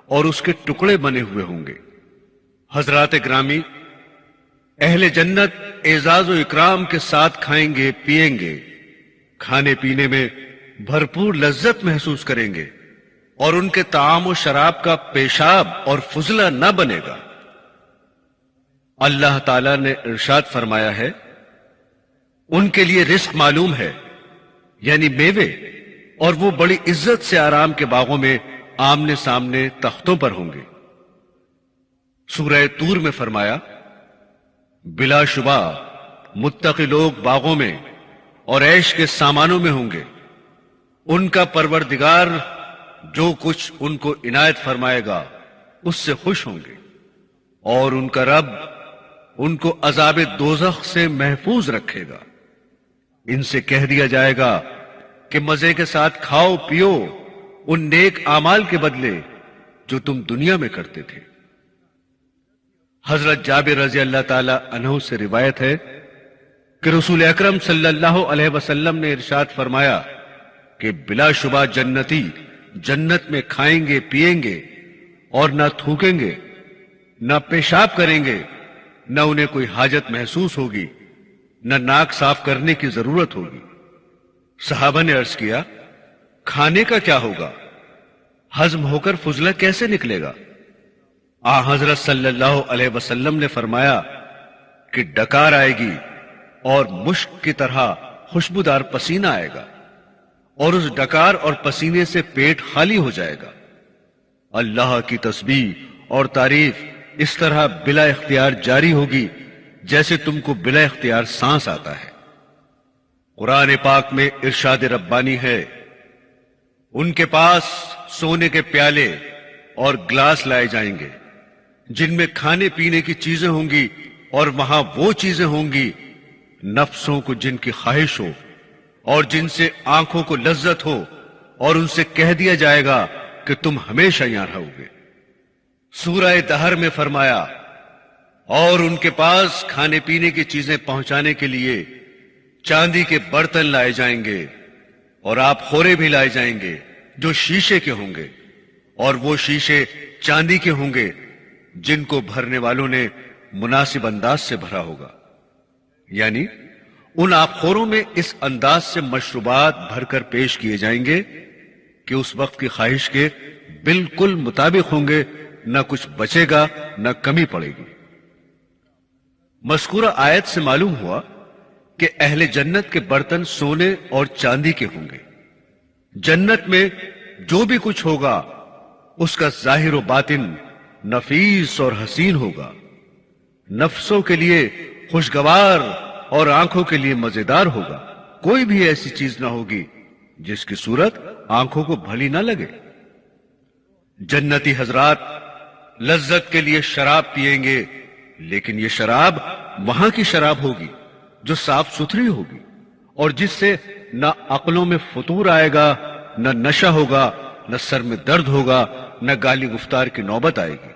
Speaker 2: اور اس کے ٹکڑے بنے ہوئے ہوں گے۔ حضرات گرامی، اہل جنت اعزاز و اکرام کے ساتھ کھائیں گے، پیئیں گے، کھانے پینے میں بھرپور لذت محسوس کریں گے اور ان کے طعام و شراب کا پیشاب اور فضلہ نہ بنے گا۔ اللہ تعالی نے ارشاد فرمایا ہے، ان کے لیے رزق معلوم ہے، یعنی میوے، اور وہ بڑی عزت سے آرام کے باغوں میں آمنے سامنے تختوں پر ہوں گے۔ سورہ طور میں فرمایا، بلا شبہ متقی لوگ باغوں میں اور عیش کے سامانوں میں ہوں گے، ان کا پروردگار جو کچھ ان کو عنایت فرمائے گا اس سے خوش ہوں گے، اور ان کا رب ان کو عذاب دوزخ سے محفوظ رکھے گا۔ ان سے کہہ دیا جائے گا کہ مزے کے ساتھ کھاؤ پیو ان نیک اعمال کے بدلے جو تم دنیا میں کرتے تھے۔ حضرت جابر رضی اللہ تعالی عنہ سے روایت ہے کہ رسول اکرم صلی اللہ علیہ وسلم نے ارشاد فرمایا کہ بلا شبہ جنتی جنت میں کھائیں گے، پیئیں گے اور نہ تھوکیں گے، نہ پیشاب کریں گے، نہ انہیں کوئی حاجت محسوس ہوگی، نہ ناک صاف کرنے کی ضرورت ہوگی۔ صحابہ نے عرض کیا، کھانے کا کیا ہوگا؟ ہضم ہو کر فضلہ کیسے نکلے گا؟ آ حضرت صلی اللہ علیہ وسلم نے فرمایا کہ ڈکار آئے گی اور مشک کی طرح خوشبودار پسینہ آئے گا، اور اس ڈکار اور پسینے سے پیٹ خالی ہو جائے گا۔ اللہ کی تسبیح اور تعریف اس طرح بلا اختیار جاری ہوگی جیسے تم کو بلا اختیار سانس آتا ہے۔ قرآن پاک میں ارشاد ربانی ہے، ان کے پاس سونے کے پیالے اور گلاس لائے جائیں گے جن میں کھانے پینے کی چیزیں ہوں گی، اور وہاں وہ چیزیں ہوں گی نفسوں کو جن کی خواہش ہو اور جن سے آنکھوں کو لذت ہو، اور ان سے کہہ دیا جائے گا کہ تم ہمیشہ یہاں رہو گے۔ سورہ دہر میں فرمایا، اور ان کے پاس کھانے پینے کی چیزیں پہنچانے کے لیے چاندی کے برتن لائے جائیں گے، اور آپ خورے بھی لائے جائیں گے جو شیشے کے ہوں گے، اور وہ شیشے چاندی کے ہوں گے جن کو بھرنے والوں نے مناسب انداز سے بھرا ہوگا۔ یعنی ان آبخوروں میں اس انداز سے مشروبات بھر کر پیش کیے جائیں گے کہ اس وقت کی خواہش کے بالکل مطابق ہوں گے، نہ کچھ بچے گا نہ کمی پڑے گی۔ مذکورہ آیت سے معلوم ہوا کہ اہل جنت کے برتن سونے اور چاندی کے ہوں گے۔ جنت میں جو بھی کچھ ہوگا اس کا ظاہر و باطن نفیس اور حسین ہوگا، نفسوں کے لیے خوشگوار اور آنکھوں کے لیے مزیدار ہوگا۔ کوئی بھی ایسی چیز نہ ہوگی جس کی صورت آنکھوں کو بھلی نہ لگے۔ جنتی حضرات لذت کے لیے شراب پیئیں گے، لیکن یہ شراب وہاں کی شراب ہوگی جو صاف ستھری ہوگی، اور جس سے نہ عقلوں میں فطور آئے گا، نہ نشہ ہوگا، نہ سر میں درد ہوگا، نہ گالی گفتار کی نوبت آئے گی۔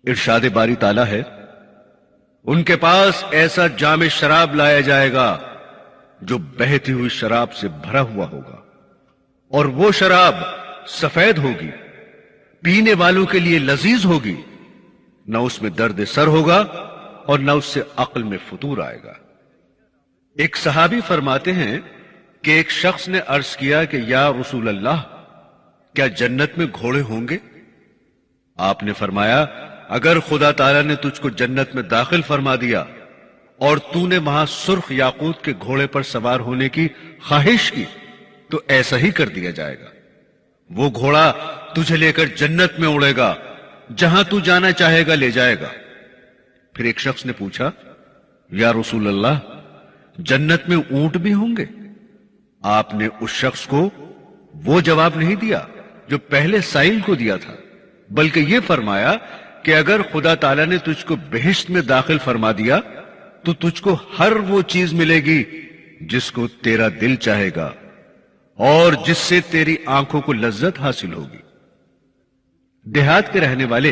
Speaker 2: ارشاد باری تعالیٰ ہے، ان کے پاس ایسا جام شراب لایا جائے گا جو بہتی ہوئی شراب سے بھرا ہوا ہوگا، اور وہ شراب سفید ہوگی، پینے والوں کے لیے لذیذ ہوگی، نہ اس میں درد سر ہوگا اور نہ اس سے عقل میں فطور آئے گا۔ ایک صحابی فرماتے ہیں کہ ایک شخص نے عرض کیا کہ یا رسول اللہ، کیا جنت میں گھوڑے ہوں گے؟ آپ نے فرمایا، اگر خدا تعالیٰ نے تجھ کو جنت میں داخل فرما دیا اور تو نے وہاں سرخ یاقوت کے گھوڑے پر سوار ہونے کی خواہش کی تو ایسا ہی کر دیا جائے گا. وہ گھوڑا تجھے لے کر جنت میں اڑے گا، جہاں تو جانا چاہے گا لے جائے گا. پھر ایک شخص نے پوچھا، یا رسول اللہ، جنت میں اونٹ بھی ہوں گے؟ آپ نے اس شخص کو وہ جواب نہیں دیا جو پہلے سائل کو دیا تھا، بلکہ یہ فرمایا کہ اگر خدا تعالیٰ نے تجھ کو بہشت میں داخل فرما دیا تو تجھ کو ہر وہ چیز ملے گی جس کو تیرا دل چاہے گا اور جس سے تیری آنکھوں کو لذت حاصل ہوگی. دیہات کے رہنے والے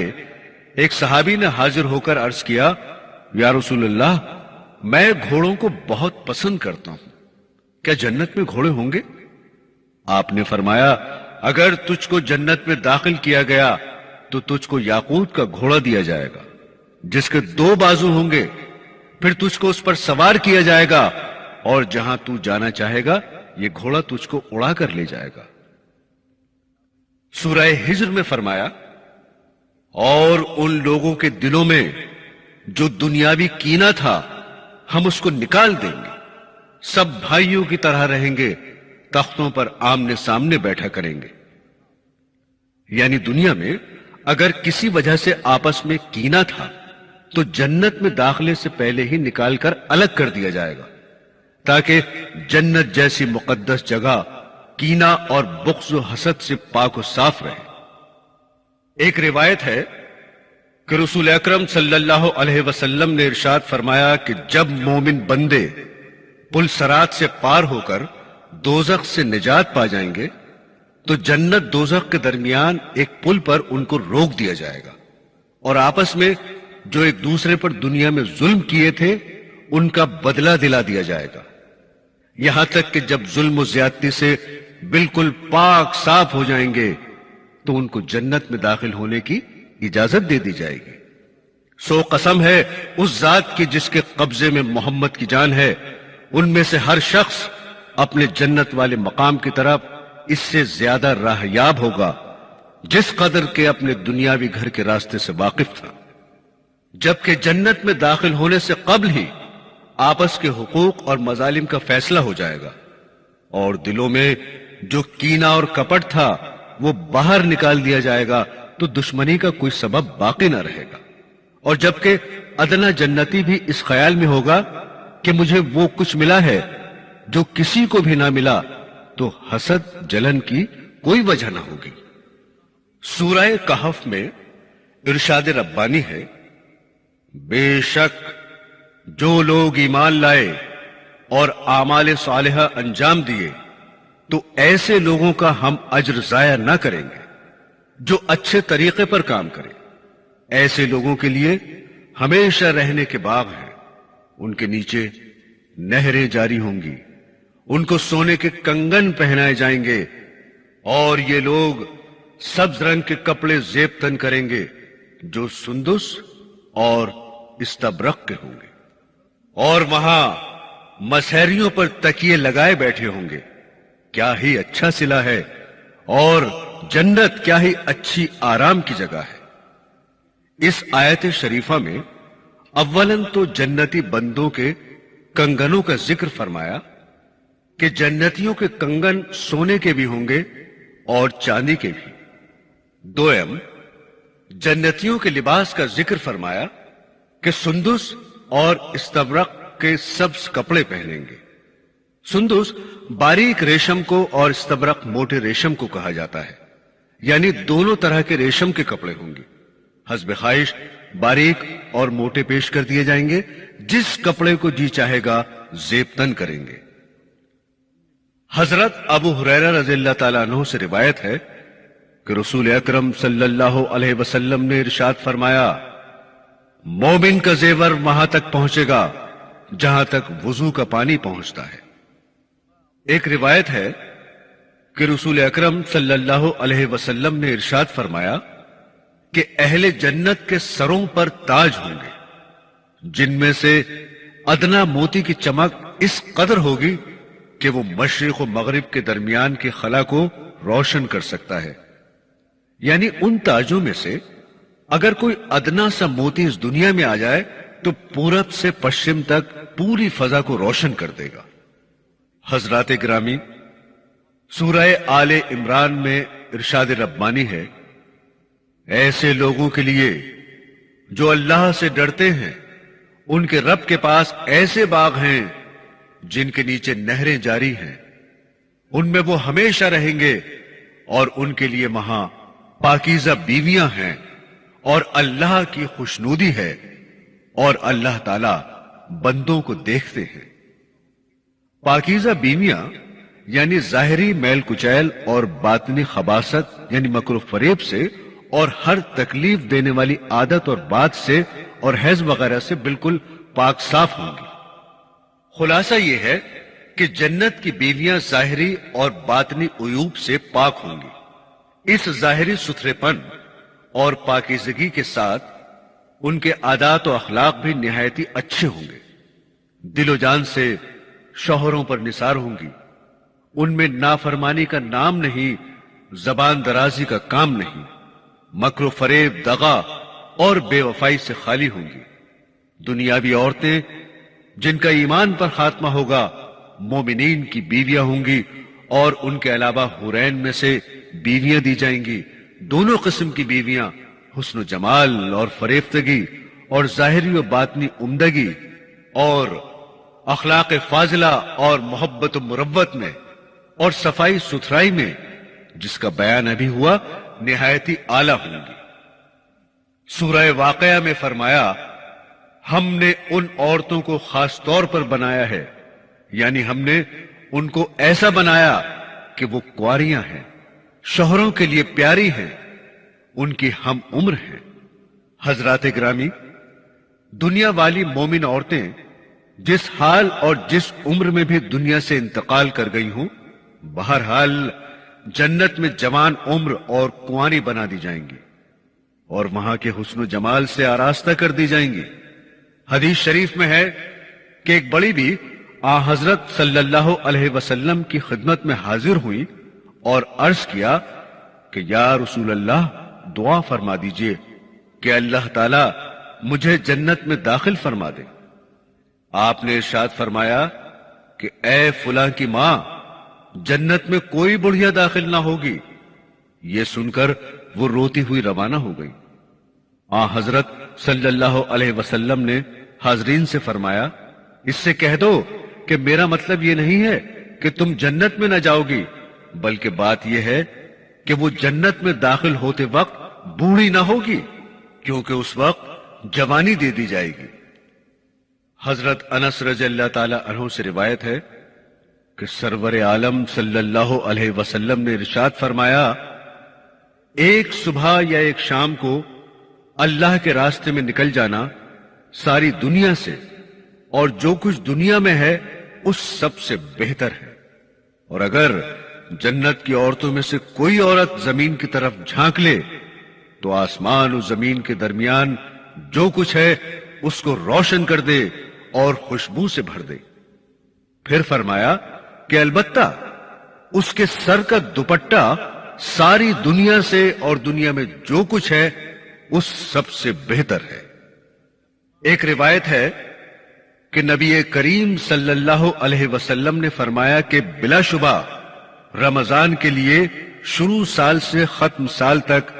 Speaker 2: ایک صحابی نے حاضر ہو کر عرض کیا، یا رسول اللہ، میں گھوڑوں کو بہت پسند کرتا ہوں، کیا جنت میں گھوڑے ہوں گے؟ آپ نے فرمایا، اگر تجھ کو جنت میں داخل کیا گیا تو تجھ کو یاقوت کا گھوڑا دیا جائے گا جس کے 2 بازو ہوں گے، پھر تجھ کو اس پر سوار کیا جائے گا اور جہاں تو جانا چاہے گا یہ گھوڑا تجھ کو اڑا کر لے جائے گا. سورہ ہجر میں فرمایا، اور ان لوگوں کے دلوں میں جو دنیاوی کینہ تھا ہم اس کو نکال دیں گے، سب بھائیوں کی طرح رہیں گے، تختوں پر آمنے سامنے بیٹھا کریں گے. یعنی دنیا میں اگر کسی وجہ سے آپس میں کینہ تھا تو جنت میں داخلے سے پہلے ہی نکال کر الگ کر دیا جائے گا، تاکہ جنت جیسی مقدس جگہ کینہ اور بغض و حسد سے پاک و صاف رہے. ایک روایت ہے کہ رسول اکرم صلی اللہ علیہ وسلم نے ارشاد فرمایا کہ جب مومن بندے پل صراط سے پار ہو کر دوزخ سے نجات پا جائیں گے تو جنت دوزخ کے درمیان ایک پل پر ان کو روک دیا جائے گا اور آپس میں جو ایک دوسرے پر دنیا میں ظلم کیے تھے ان کا بدلہ دلا دیا جائے گا، یہاں تک کہ جب ظلم و زیادتی سے بالکل پاک صاف ہو جائیں گے تو ان کو جنت میں داخل ہونے کی اجازت دے دی جائے گی. سو قسم ہے اس ذات کی جس کے قبضے میں محمد کی جان ہے، ان میں سے ہر شخص اپنے جنت والے مقام کی طرف اس سے زیادہ راہ یاب ہوگا جس قدر کے اپنے دنیاوی گھر کے راستے سے واقف تھا. جبکہ جنت میں داخل ہونے سے قبل ہی آپس کے حقوق اور مظالم کا فیصلہ ہو جائے گا اور دلوں میں جو کینہ اور کپٹ تھا وہ باہر نکال دیا جائے گا تو دشمنی کا کوئی سبب باقی نہ رہے گا. اور جبکہ ادنا جنتی بھی اس خیال میں ہوگا کہ مجھے وہ کچھ ملا ہے جو کسی کو بھی نہ ملا تو حسد جلن کی کوئی وجہ نہ ہوگی. سورہ کہف میں ارشاد ربانی ہے، بے شک جو لوگ ایمان لائے اور اعمال صالحہ انجام دیے تو ایسے لوگوں کا ہم اجر ضائع نہ کریں گے جو اچھے طریقے پر کام کریں. ایسے لوگوں کے لیے ہمیشہ رہنے کے باغ ہیں، ان کے نیچے نہریں جاری ہوں گی، ان کو سونے کے کنگن پہنائے جائیں گے اور یہ لوگ سبز رنگ کے کپڑے زیب تن کریں گے جو سندس اور استبرق کے ہوں گے، اور وہاں مسحریوں پر تکیے لگائے بیٹھے ہوں گے. کیا ہی اچھا صلہ ہے اور جنت کیا ہی اچھی آرام کی جگہ ہے. اس آیت شریفہ میں اولاً تو جنتی بندوں کے کنگنوں کا ذکر فرمایا کہ جنتیوں کے کنگن سونے کے بھی ہوں گے اور چاندی کے بھی. دوئم، جنتیوں کے لباس کا ذکر فرمایا کہ سندس اور استبرق کے سبز کپڑے پہنیں گے. سندس باریک ریشم کو اور استبرق موٹے ریشم کو کہا جاتا ہے، یعنی دونوں طرح کے ریشم کے کپڑے ہوں گے. حسب خواہش باریک اور موٹے پیش کر دیے جائیں گے، جس کپڑے کو جی چاہے گا زیب تن کریں گے. حضرت ابو ہریرہ رضی اللہ تعالیٰ عنہ سے روایت ہے کہ رسول اکرم صلی اللہ علیہ وسلم نے ارشاد فرمایا، مومن کا زیور وہاں تک پہنچے گا جہاں تک وضو کا پانی پہنچتا ہے. ایک روایت ہے کہ رسول اکرم صلی اللہ علیہ وسلم نے ارشاد فرمایا کہ اہل جنت کے سروں پر تاج ہوں گے جن میں سے ادنا موتی کی چمک اس قدر ہوگی کہ وہ مشرق و مغرب کے درمیان کی خلا کو روشن کر سکتا ہے. یعنی ان تاجوں میں سے اگر کوئی ادنا سا موتی اس دنیا میں آ جائے تو پورب سے پشچم تک پوری فضا کو روشن کر دے گا. حضرات گرامی، سورہ آل عمران میں ارشاد ربانی ہے، ایسے لوگوں کے لیے جو اللہ سے ڈرتے ہیں ان کے رب کے پاس ایسے باغ ہیں جن کے نیچے نہریں جاری ہیں، ان میں وہ ہمیشہ رہیں گے اور ان کے لیے وہاں پاکیزہ بیویاں ہیں اور اللہ کی خوشنودی ہے اور اللہ تعالی بندوں کو دیکھتے ہیں۔ پاکیزہ بیویاں یعنی ظاہری میل کچیل اور باطنی خباثت یعنی مکر و فریب سے اور ہر تکلیف دینے والی عادت اور بات سے اور حیض وغیرہ سے بالکل پاک صاف ہوں گی۔ خلاصہ یہ ہے کہ جنت کی بیویاں ظاہری اور باطنی عیوب سے پاک ہوں گی۔ اس ظاہری ستھرے پن اور پاکیزگی کے ساتھ ان کے عادات و اخلاق بھی نہایتی اچھے ہوں گے، دل و جان سے شوہروں پر نثار ہوں گی، ان میں نافرمانی کا نام نہیں، زبان درازی کا کام نہیں، مکر و فریب، دغا اور بے وفائی سے خالی ہوں گی۔ دنیاوی عورتیں جن کا ایمان پر خاتمہ ہوگا مومنین کی بیویاں ہوں گی اور ان کے علاوہ حورین میں سے بیویاں دی جائیں گی، دونوں قسم کی بیویاں حسن و جمال اور فریفتگی اور ظاہری و باطنی عمدگی اور اخلاق فاضلہ اور محبت و مروت میں اور صفائی ستھرائی میں جس کا بیان ابھی ہوا نہایتی اعلیٰ ہوں گی۔ سورہ واقعہ میں فرمایا، ہم نے ان عورتوں کو خاص طور پر بنایا ہے، یعنی ہم نے ان کو ایسا بنایا کہ وہ کنواریاں ہیں، شوہروں کے لیے پیاری ہیں، ان کی ہم عمر ہیں۔ حضرات گرامی، دنیا والی مومن عورتیں جس حال اور جس عمر میں بھی دنیا سے انتقال کر گئی ہوں، بہرحال جنت میں جوان عمر اور کنواری بنا دی جائیں گی اور وہاں کے حسن و جمال سے آراستہ کر دی جائیں گی۔ حدیث شریف میں ہے کہ ایک بڑی بھی حضرت صلی اللہ علیہ وسلم کی خدمت میں حاضر ہوئی اور عرض کیا کہ یا رسول اللہ، دعا فرما دیجئے کہ اللہ تعالی مجھے جنت میں داخل فرما دے۔ آپ نے ارشاد فرمایا کہ اے فلاں کی ماں، جنت میں کوئی بڑھیا داخل نہ ہوگی۔ یہ سن کر وہ روتی ہوئی روانہ ہو گئی۔ حضرت صلی اللہ علیہ وسلم نے حاضرین سے فرمایا، اس سے کہہ دو کہ میرا مطلب یہ نہیں ہے کہ تم جنت میں نہ جاؤ گی، بلکہ بات یہ ہے کہ وہ جنت میں داخل ہوتے وقت بوڑھی نہ ہوگی، کیونکہ اس وقت جوانی دے دی جائے گی۔ حضرت انس رضی اللہ تعالی عنہ سے روایت ہے کہ سرور عالم صلی اللہ علیہ وسلم نے ارشاد فرمایا، ایک صبح یا ایک شام کو اللہ کے راستے میں نکل جانا ساری دنیا سے اور جو کچھ دنیا میں ہے اس سب سے بہتر ہے، اور اگر جنت کی عورتوں میں سے کوئی عورت زمین کی طرف جھانک لے تو آسمان و زمین کے درمیان جو کچھ ہے اس کو روشن کر دے اور خوشبو سے بھر دے۔ پھر فرمایا کہ البتہ اس کے سر کا دوپٹہ ساری دنیا سے اور دنیا میں جو کچھ ہے اس سب سے بہتر ہے۔ ایک روایت ہے کہ نبی کریم صلی اللہ علیہ وسلم نے فرمایا کہ بلا شبہ رمضان کے لیے شروع سال سے ختم سال تک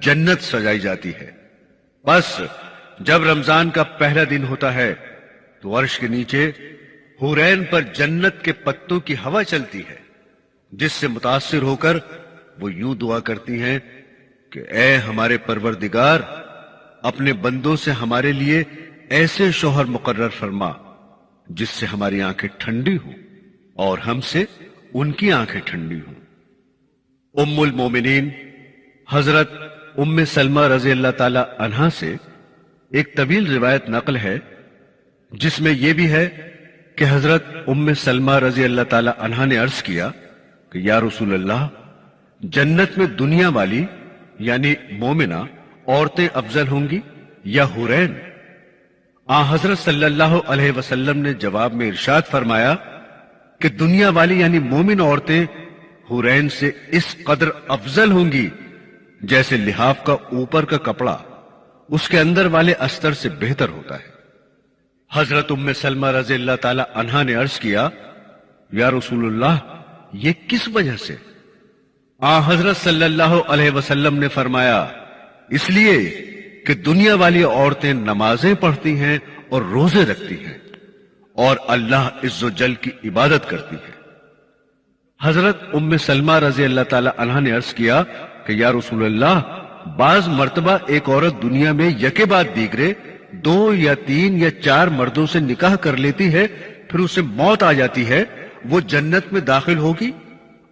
Speaker 2: جنت سجائی جاتی ہے، بس جب رمضان کا پہلا دن ہوتا ہے تو عرش کے نیچے حورین پر جنت کے پتوں کی ہوا چلتی ہے، جس سے متاثر ہو کر وہ یوں دعا کرتی ہیں کہ اے ہمارے پروردگار، اپنے بندوں سے ہمارے لیے ایسے شوہر مقرر فرما جس سے ہماری آنکھیں ٹھنڈی ہوں اور ہم سے ان کی آنکھیں ٹھنڈی ہوں۔ ام المومنین حضرت ام سلمہ رضی اللہ تعالی عنہا سے ایک طویل روایت نقل ہے جس میں یہ بھی ہے کہ حضرت ام سلمہ رضی اللہ تعالی عنہا نے عرض کیا کہ یا رسول اللہ، جنت میں دنیا والی یعنی مومنہ عورتیں افضل ہوں گی یا حورین؟ حضرت صلی اللہ علیہ وسلم نے جواب میں ارشاد فرمایا کہ دنیا والی یعنی مومن عورتیں حورین سے اس قدر افضل ہوں گی جیسے لحاف کا اوپر کا کپڑا اس کے اندر والے استر سے بہتر ہوتا ہے۔ حضرت ام سلمہ رضی اللہ تعالی عنہا نے عرض کیا یا رسول اللہ، یہ کس وجہ سے؟ حضرت صلی اللہ علیہ وسلم نے فرمایا اس لیے کہ دنیا والی عورتیں نمازیں پڑھتی ہیں اور روزے رکھتی ہیں اور اللہ عز و جل کی عبادت کرتی ہیں۔ حضرت ام سلمہ رضی اللہ تعالی عنہا نے عرض کیا کہ یا رسول اللہ، بعض مرتبہ ایک عورت دنیا میں یکے بعد دیگرے 2 یا 3 یا 4 مردوں سے نکاح کر لیتی ہے، پھر اسے موت آ جاتی ہے، وہ جنت میں داخل ہوگی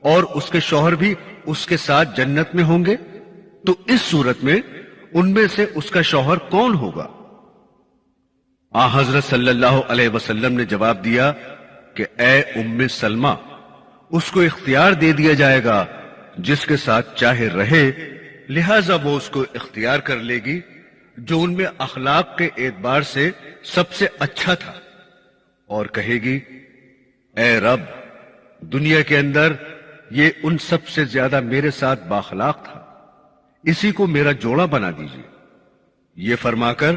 Speaker 2: اور اس کے شوہر بھی اس کے ساتھ جنت میں ہوں گے، تو اس صورت میں ان میں سے اس کا شوہر کون ہوگا؟ حضرت صلی اللہ علیہ وسلم نے جواب دیا کہ اے ام سلمہ، اس کو اختیار دے دیا جائے گا جس کے ساتھ چاہے رہے، لہذا وہ اس کو اختیار کر لے گی جو ان میں اخلاق کے اعتبار سے سب سے اچھا تھا، اور کہے گی اے رب، دنیا کے اندر یہ ان سب سے زیادہ میرے ساتھ باخلاق تھا، اسی کو میرا جوڑا بنا دیجیے۔ یہ فرما کر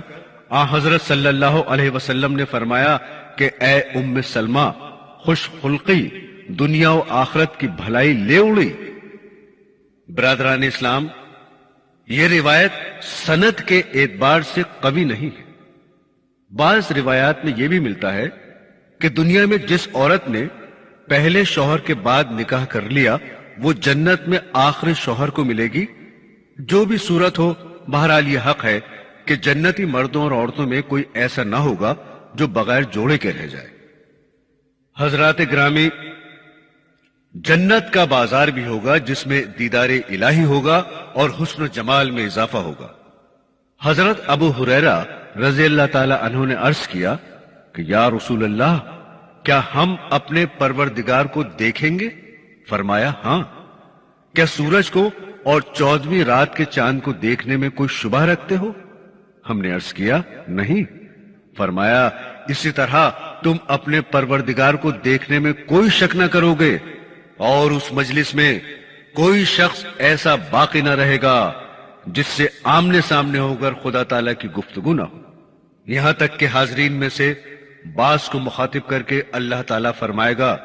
Speaker 2: حضرت صلی اللہ علیہ وسلم نے فرمایا کہ اے ام سلمہ، خوش خلقی دنیا و آخرت کی بھلائی لے اڑی۔ برادران اسلام، یہ روایت سند کے اعتبار سے قوی نہیں ہے۔ بعض روایات میں یہ بھی ملتا ہے کہ دنیا میں جس عورت نے پہلے شوہر کے بعد نکاح کر لیا وہ جنت میں آخری شوہر کو ملے گی۔ جو بھی صورت ہو، بہرحال یہ حق ہے کہ جنتی مردوں اور عورتوں میں کوئی ایسا نہ ہوگا جو بغیر جوڑے کے رہ جائے۔ حضرات گرامی، جنت کا بازار بھی ہوگا جس میں دیدار الہی ہوگا اور حسن و جمال میں اضافہ ہوگا۔ حضرت ابو ہریرہ رضی اللہ تعالی عنہ نے عرض کیا کہ یا رسول اللہ، کیا ہم اپنے پروردگار کو دیکھیں گے؟ فرمایا ہاں۔ کیا سورج کو اور 14ویں رات کے چاند کو دیکھنے میں کوئی شبہ رکھتے ہو؟ ہم نے عرض کیا نہیں۔ فرمایا اسی طرح تم اپنے پروردگار کو دیکھنے میں کوئی شک نہ کرو گے، اور اس مجلس میں کوئی شخص ایسا باقی نہ رہے گا جس سے آمنے سامنے ہو کر خدا تعالیٰ کی گفتگو نہ ہو، یہاں تک کہ حاضرین میں سے بعض کو مخاطب کر کے اللہ تعالیٰ فرمائے گا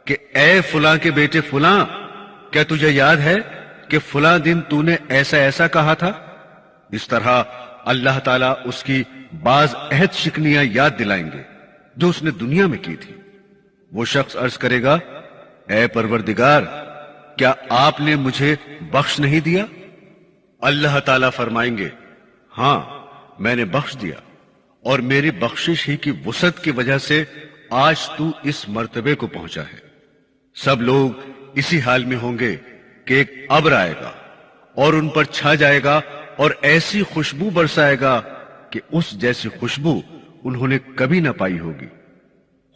Speaker 2: کہ اے فلاں کے بیٹے فلاں، کیا تجھے یاد ہے کہ فلاں دن تو نے ایسا ایسا کہا تھا؟ اس طرح اللہ تعالیٰ اس کی بعض عہد شکنیاں یاد دلائیں گے جو اس نے دنیا میں کی تھی۔ وہ شخص عرض کرے گا اے پروردگار، کیا آپ نے مجھے بخش نہیں دیا؟ اللہ تعالیٰ فرمائیں گے ہاں، میں نے بخش دیا، اور میری بخشش ہی کی وسعت کی وجہ سے آج تو اس مرتبے کو پہنچا ہے۔ سب لوگ اسی حال میں ہوں گے کہ ایک ابر آئے گا اور ان پر چھا جائے گا اور ایسی خوشبو برسائے گا کہ اس جیسی خوشبو انہوں نے کبھی نہ پائی ہوگی۔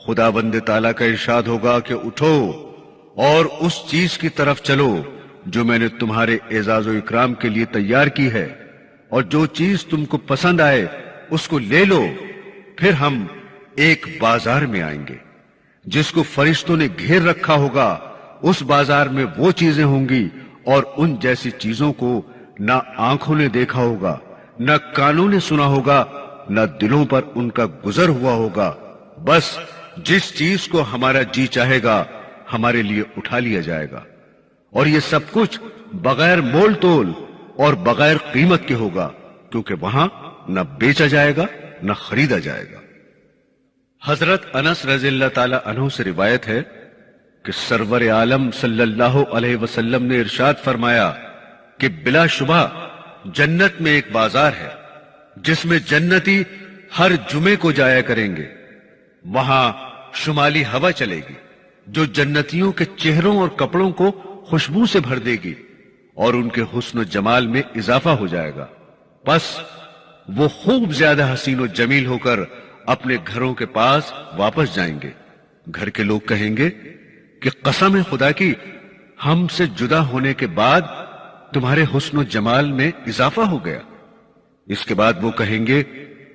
Speaker 2: خداوند تعالیٰ کا ارشاد ہوگا کہ اٹھو اور اس چیز کی طرف چلو جو میں نے تمہارے اعزاز و اکرام کے لیے تیار کی ہے، اور جو چیز تم کو پسند آئے اس کو لے لو۔ پھر ہم ایک بازار میں آئیں گے جس کو فرشتوں نے گھیر رکھا ہوگا۔ اس بازار میں وہ چیزیں ہوں گی اور ان جیسی چیزوں کو نہ آنکھوں نے دیکھا ہوگا، نہ کانوں نے سنا ہوگا، نہ دلوں پر ان کا گزر ہوا ہوگا۔ بس جس چیز کو ہمارا جی چاہے گا ہمارے لیے اٹھا لیا جائے گا، اور یہ سب کچھ بغیر مول تول اور بغیر قیمت کے ہوگا، کیونکہ وہاں نہ بیچا جائے گا نہ خریدا جائے گا۔ حضرت انس رضی اللہ تعالی عنہ سے روایت ہے کہ سرور عالم صلی اللہ علیہ وسلم نے ارشاد فرمایا کہ بلا شبہ جنت میں ایک بازار ہے جس میں جنتی ہر جمعے کو جایا کریں گے۔ وہاں شمالی ہوا چلے گی جو جنتیوں کے چہروں اور کپڑوں کو خوشبو سے بھر دے گی اور ان کے حسن و جمال میں اضافہ ہو جائے گا۔ بس وہ خوب زیادہ حسین و جمیل ہو کر اپنے گھروں کے پاس واپس جائیں گے۔ گھر کے لوگ کہیں گے کہ قسم ہے خدا کی، ہم سے جدا ہونے کے بعد تمہارے حسن و جمال میں اضافہ ہو گیا۔ اس کے بعد وہ کہیں گے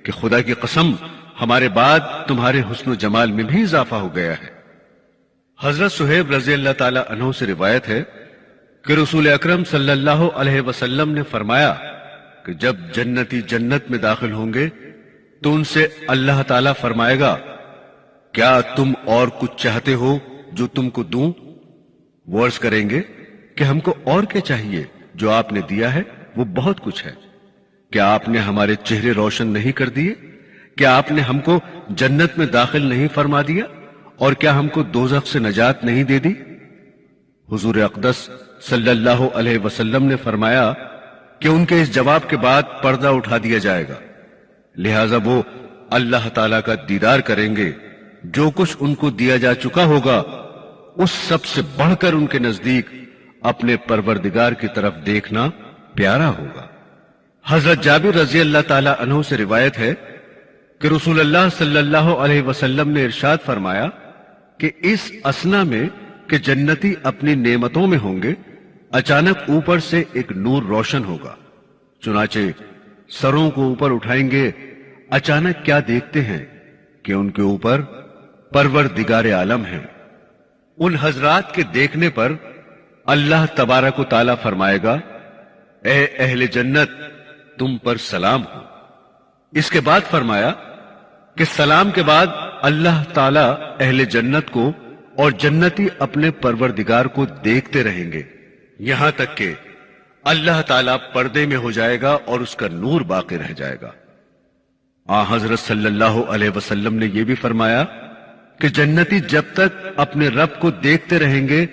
Speaker 2: کہ خدا کی قسم، ہمارے بعد تمہارے حسن و جمال میں بھی اضافہ ہو گیا ہے۔ حضرت صہیب رضی اللہ تعالی عنہ سے روایت ہے کہ رسول اکرم صلی اللہ علیہ وسلم نے فرمایا کہ جب جنتی جنت میں داخل ہوں گے تو ان سے اللہ تعالیٰ فرمائے گا کیا تم اور کچھ چاہتے ہو جو تم کو دوں؟ وہ عرض کریں گے کہ ہم کو اور کیا چاہیے؟ جو آپ نے دیا ہے وہ بہت کچھ ہے۔ کیا آپ نے ہمارے چہرے روشن نہیں کر دیے؟ کیا آپ نے ہم کو جنت میں داخل نہیں فرما دیا؟ اور کیا ہم کو دوزخ سے نجات نہیں دے دی؟ حضور اقدس صلی اللہ علیہ وسلم نے فرمایا کہ ان کے اس جواب کے بعد پردہ اٹھا دیا جائے گا، لہذا وہ اللہ تعالیٰ کا دیدار کریں گے۔ جو کچھ ان کو دیا جا چکا ہوگا اس سب سے بڑھ کر ان کے نزدیک اپنے پروردگار کی طرف دیکھنا پیارا ہوگا۔ حضرت جابر رضی اللہ تعالی عنہ سے روایت ہے کہ رسول اللہ صلی اللہ علیہ وسلم نے ارشاد فرمایا کہ اس اثنا میں کہ جنتی اپنی نعمتوں میں ہوں گے، اچانک اوپر سے ایک نور روشن ہوگا، چنانچہ سروں کو اوپر اٹھائیں گے، اچانک کیا دیکھتے ہیں کہ ان کے اوپر پروردگار عالم ہے۔ ان حضرات کے دیکھنے پر اللہ تبارک و تعالیٰ فرمائے گا، اے اہل جنت تم پر سلام ہو۔ اس کے بعد فرمایا کہ سلام کے بعد اللہ تعالیٰ اہل جنت کو اور جنتی اپنے پروردگار کو دیکھتے رہیں گے، یہاں تک کہ اللہ تعالیٰ پردے میں ہو جائے گا اور اس کا نور باقی رہ جائے گا۔ حضرت صلی اللہ علیہ وسلم نے یہ بھی فرمایا کہ جنتی جب تک اپنے رب کو دیکھتے رہیں گے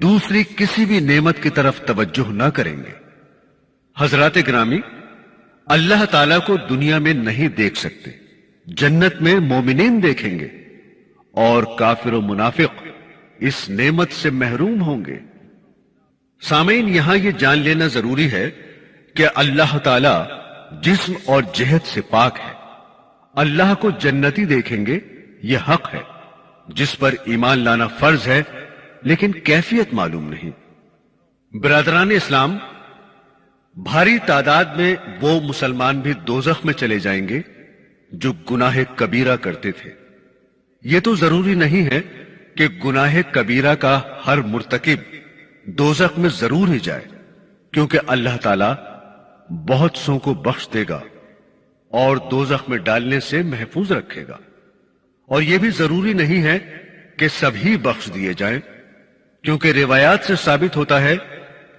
Speaker 2: دوسری کسی بھی نعمت کی طرف توجہ نہ کریں گے۔ حضرات گرامی، اللہ تعالیٰ کو دنیا میں نہیں دیکھ سکتے، جنت میں مومنین دیکھیں گے، اور کافر و منافق اس نعمت سے محروم ہوں گے۔ سامعین، یہاں یہ جان لینا ضروری ہے کہ اللہ تعالیٰ جسم اور جہت سے پاک ہے۔ اللہ کو جنتی دیکھیں گے، یہ حق ہے جس پر ایمان لانا فرض ہے، لیکن کیفیت معلوم نہیں۔ برادران اسلام، بھاری تعداد میں وہ مسلمان بھی دوزخ میں چلے جائیں گے جو گناہ کبیرہ کرتے تھے۔ یہ تو ضروری نہیں ہے کہ گناہ کبیرہ کا ہر مرتکب دوزخ میں ضرور ہی جائے، کیونکہ اللہ تعالیٰ بہت سو کو بخش دے گا اور دوزخ میں ڈالنے سے محفوظ رکھے گا۔ اور یہ بھی ضروری نہیں ہے کہ سبھی بخش دیے جائیں، کیونکہ روایات سے ثابت ہوتا ہے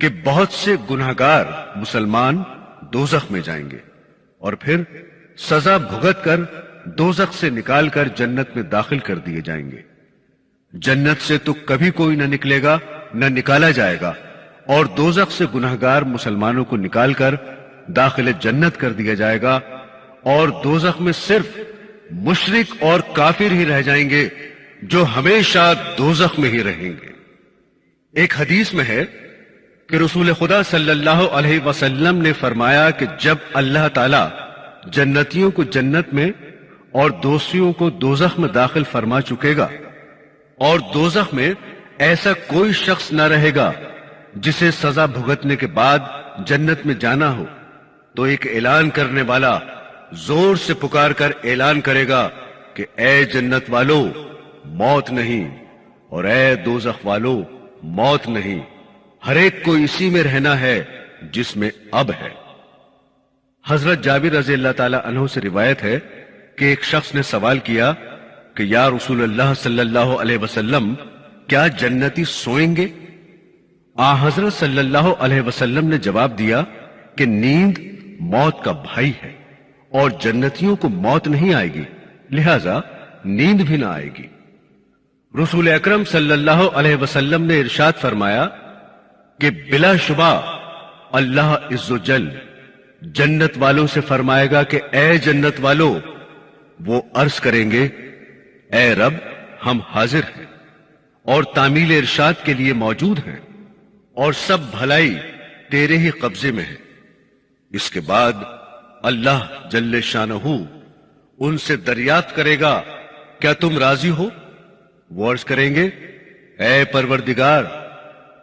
Speaker 2: کہ بہت سے گناہگار مسلمان دوزخ میں جائیں گے اور پھر سزا بھگت کر دوزخ سے نکال کر جنت میں داخل کر دیے جائیں گے۔ جنت سے تو کبھی کوئی نہ نکلے گا، نہ نکالا جائے گا، اور دوزخ سے گناہگار مسلمانوں کو نکال کر داخل جنت کر دیا جائے گا، اور دوزخ میں صرف مشرک اور کافر ہی رہ جائیں گے جو ہمیشہ دوزخ میں ہی رہیں گے۔ ایک حدیث میں ہے کہ رسول خدا صلی اللہ علیہ وسلم نے فرمایا کہ جب اللہ تعالیٰ جنتیوں کو جنت میں اور دوزخیوں کو دوزخ میں داخل فرما چکے گا، اور دوزخ میں ایسا کوئی شخص نہ رہے گا جسے سزا بھگتنے کے بعد جنت میں جانا ہو، تو ایک اعلان کرنے والا زور سے پکار کر اعلان کرے گا کہ اے جنت والو موت نہیں، اور اے دوزخ والو موت نہیں، ہر ایک کو اسی میں رہنا ہے جس میں اب ہے۔ حضرت جابر رضی اللہ تعالی عنہ سے روایت ہے کہ ایک شخص نے سوال کیا کہ یا رسول اللہ صلی اللہ علیہ وسلم، کیا جنتی سوئیں گے؟ حضرت صلی اللہ علیہ وسلم نے جواب دیا کہ نیند موت کا بھائی ہے، اور جنتیوں کو موت نہیں آئے گی، لہذا نیند بھی نہ آئے گی۔ رسول اکرم صلی اللہ علیہ وسلم نے ارشاد فرمایا کہ بلا شبہ اللہ عز و جل جنت والوں سے فرمائے گا کہ اے جنت والو، وہ عرض کریں گے اے رب ہم حاضر ہیں اور تعمیل ارشاد کے لیے موجود ہیں، اور سب بھلائی تیرے ہی قبضے میں ہے۔ اس کے بعد اللہ جل شانہ ان سے دریافت کرے گا کیا تم راضی ہو؟ وہ عرض کریں گے اے پروردگار،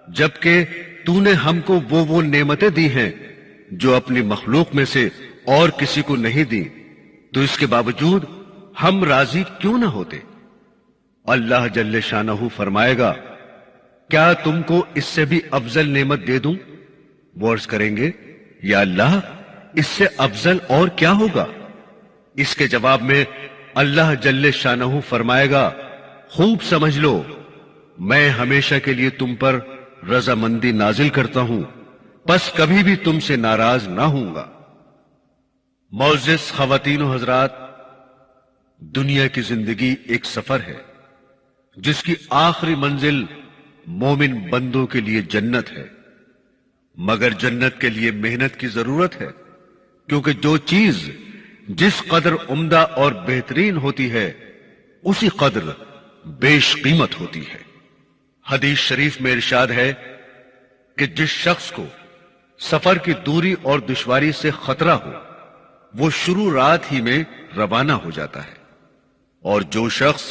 Speaker 2: جبکہ تو نے ہم کو وہ نعمتیں دی ہیں جو اپنی مخلوق میں سے اور کسی کو نہیں دی، تو اس کے باوجود ہم راضی کیوں نہ ہوتے؟ اللہ جل شانہ فرمائے گا کیا تم کو اس سے بھی افضل نعمت دے دوں؟ وہ عرض کریں گے یا اللہ، اس سے افضل اور کیا ہوگا؟ اس کے جواب میں اللہ جل شانہ فرمائے گا خوب سمجھ لو، میں ہمیشہ کے لیے تم پر رضامندی نازل کرتا ہوں، پس کبھی بھی تم سے ناراض نہ ہوں گا۔ معزز خواتین و حضرات، دنیا کی زندگی ایک سفر ہے جس کی آخری منزل مومن بندوں کے لیے جنت ہے، مگر جنت کے لیے محنت کی ضرورت ہے، کیونکہ جو چیز جس قدر عمدہ اور بہترین ہوتی ہے اسی قدر بیش قیمت ہوتی ہے۔ حدیث شریف میں ارشاد ہے کہ جس شخص کو سفر کی دوری اور دشواری سے خطرہ ہو وہ شروع رات ہی میں روانہ ہو جاتا ہے، اور جو شخص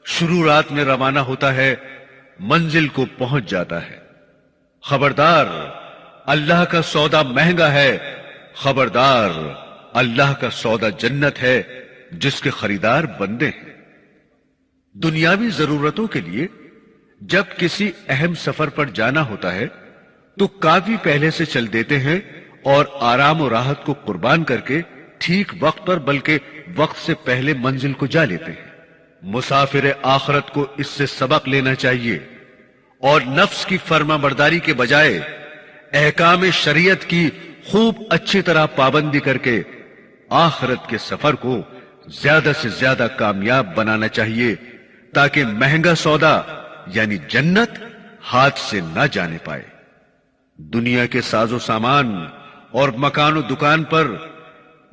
Speaker 2: شروع رات میں روانہ ہوتا ہے منزل کو پہنچ جاتا ہے۔ خبردار، اللہ کا سودا مہنگا ہے، خبردار، اللہ کا سودا جنت ہے جس کے خریدار بندے ہیں۔ دنیاوی ضرورتوں کے لیے جب کسی اہم سفر پر جانا ہوتا ہے تو کافی پہلے سے چل دیتے ہیں اور آرام و راحت کو قربان کر کے ٹھیک وقت پر بلکہ وقت سے پہلے منزل کو جا لیتے ہیں۔ مسافر آخرت کو اس سے سبق لینا چاہیے اور نفس کی فرما برداری کے بجائے احکام شریعت کی خوب اچھی طرح پابندی کر کے آخرت کے سفر کو زیادہ سے زیادہ کامیاب بنانا چاہیے، تاکہ مہنگا سودا یعنی جنت ہاتھ سے نہ جانے پائے۔ دنیا کے ساز و سامان اور مکان و دکان پر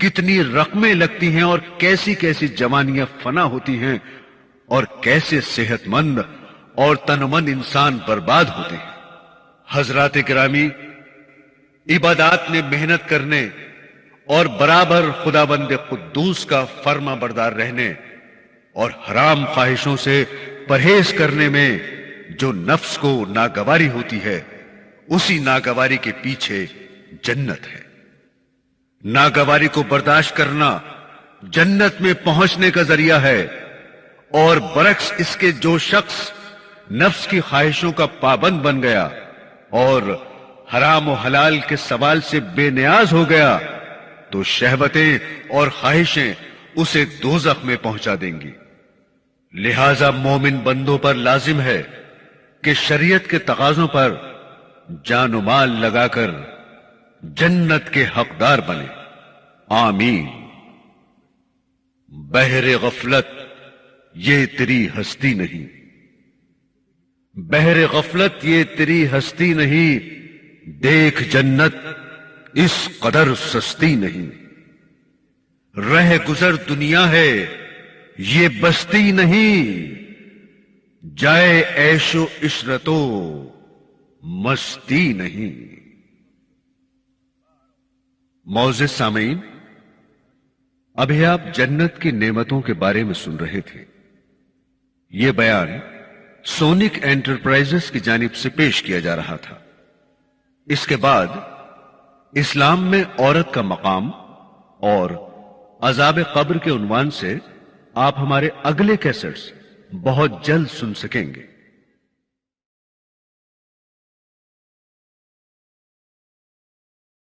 Speaker 2: کتنی رقمیں لگتی ہیں اور کیسی کیسی جوانیاں فنا ہوتی ہیں اور کیسے صحت مند اور تنمند انسان برباد ہوتے ہیں۔ حضرات گرامی، عبادات میں محنت کرنے اور برابر خداوند قدوس کا فرما بردار رہنے اور حرام خواہشوں سے پرہیز کرنے میں جو نفس کو ناگواری ہوتی ہے اسی ناگواری کے پیچھے جنت ہے۔ ناگواری کو برداشت کرنا جنت میں پہنچنے کا ذریعہ ہے، اور برعکس اس کے جو شخص نفس کی خواہشوں کا پابند بن گیا اور حرام و حلال کے سوال سے بے نیاز ہو گیا تو شہوتیں اور خواہشیں اسے دوزخ میں پہنچا دیں گی۔ لہذا مومن بندوں پر لازم ہے کہ شریعت کے تقاضوں پر جان و مال لگا کر جنت کے حقدار بنے۔ آمین۔ بحر غفلت یہ تیری ہستی نہیں، بحر غفلت یہ تیری ہستی نہیں، دیکھ جنت اس قدر سستی نہیں، رہ گزر دنیا ہے یہ بستی نہیں، جائے عیش و عشرتو مستی نہیں۔ معزز سامعین، ابھی آپ جنت کی نعمتوں کے بارے میں سن رہے تھے۔ یہ بیان سونک انٹرپرائزز کی جانب سے پیش کیا جا رہا تھا۔ اس کے بعد اسلام میں عورت کا مقام اور عذاب قبر کے عنوان سے آپ ہمارے اگلے کیسٹس بہت جلد سن سکیں گے۔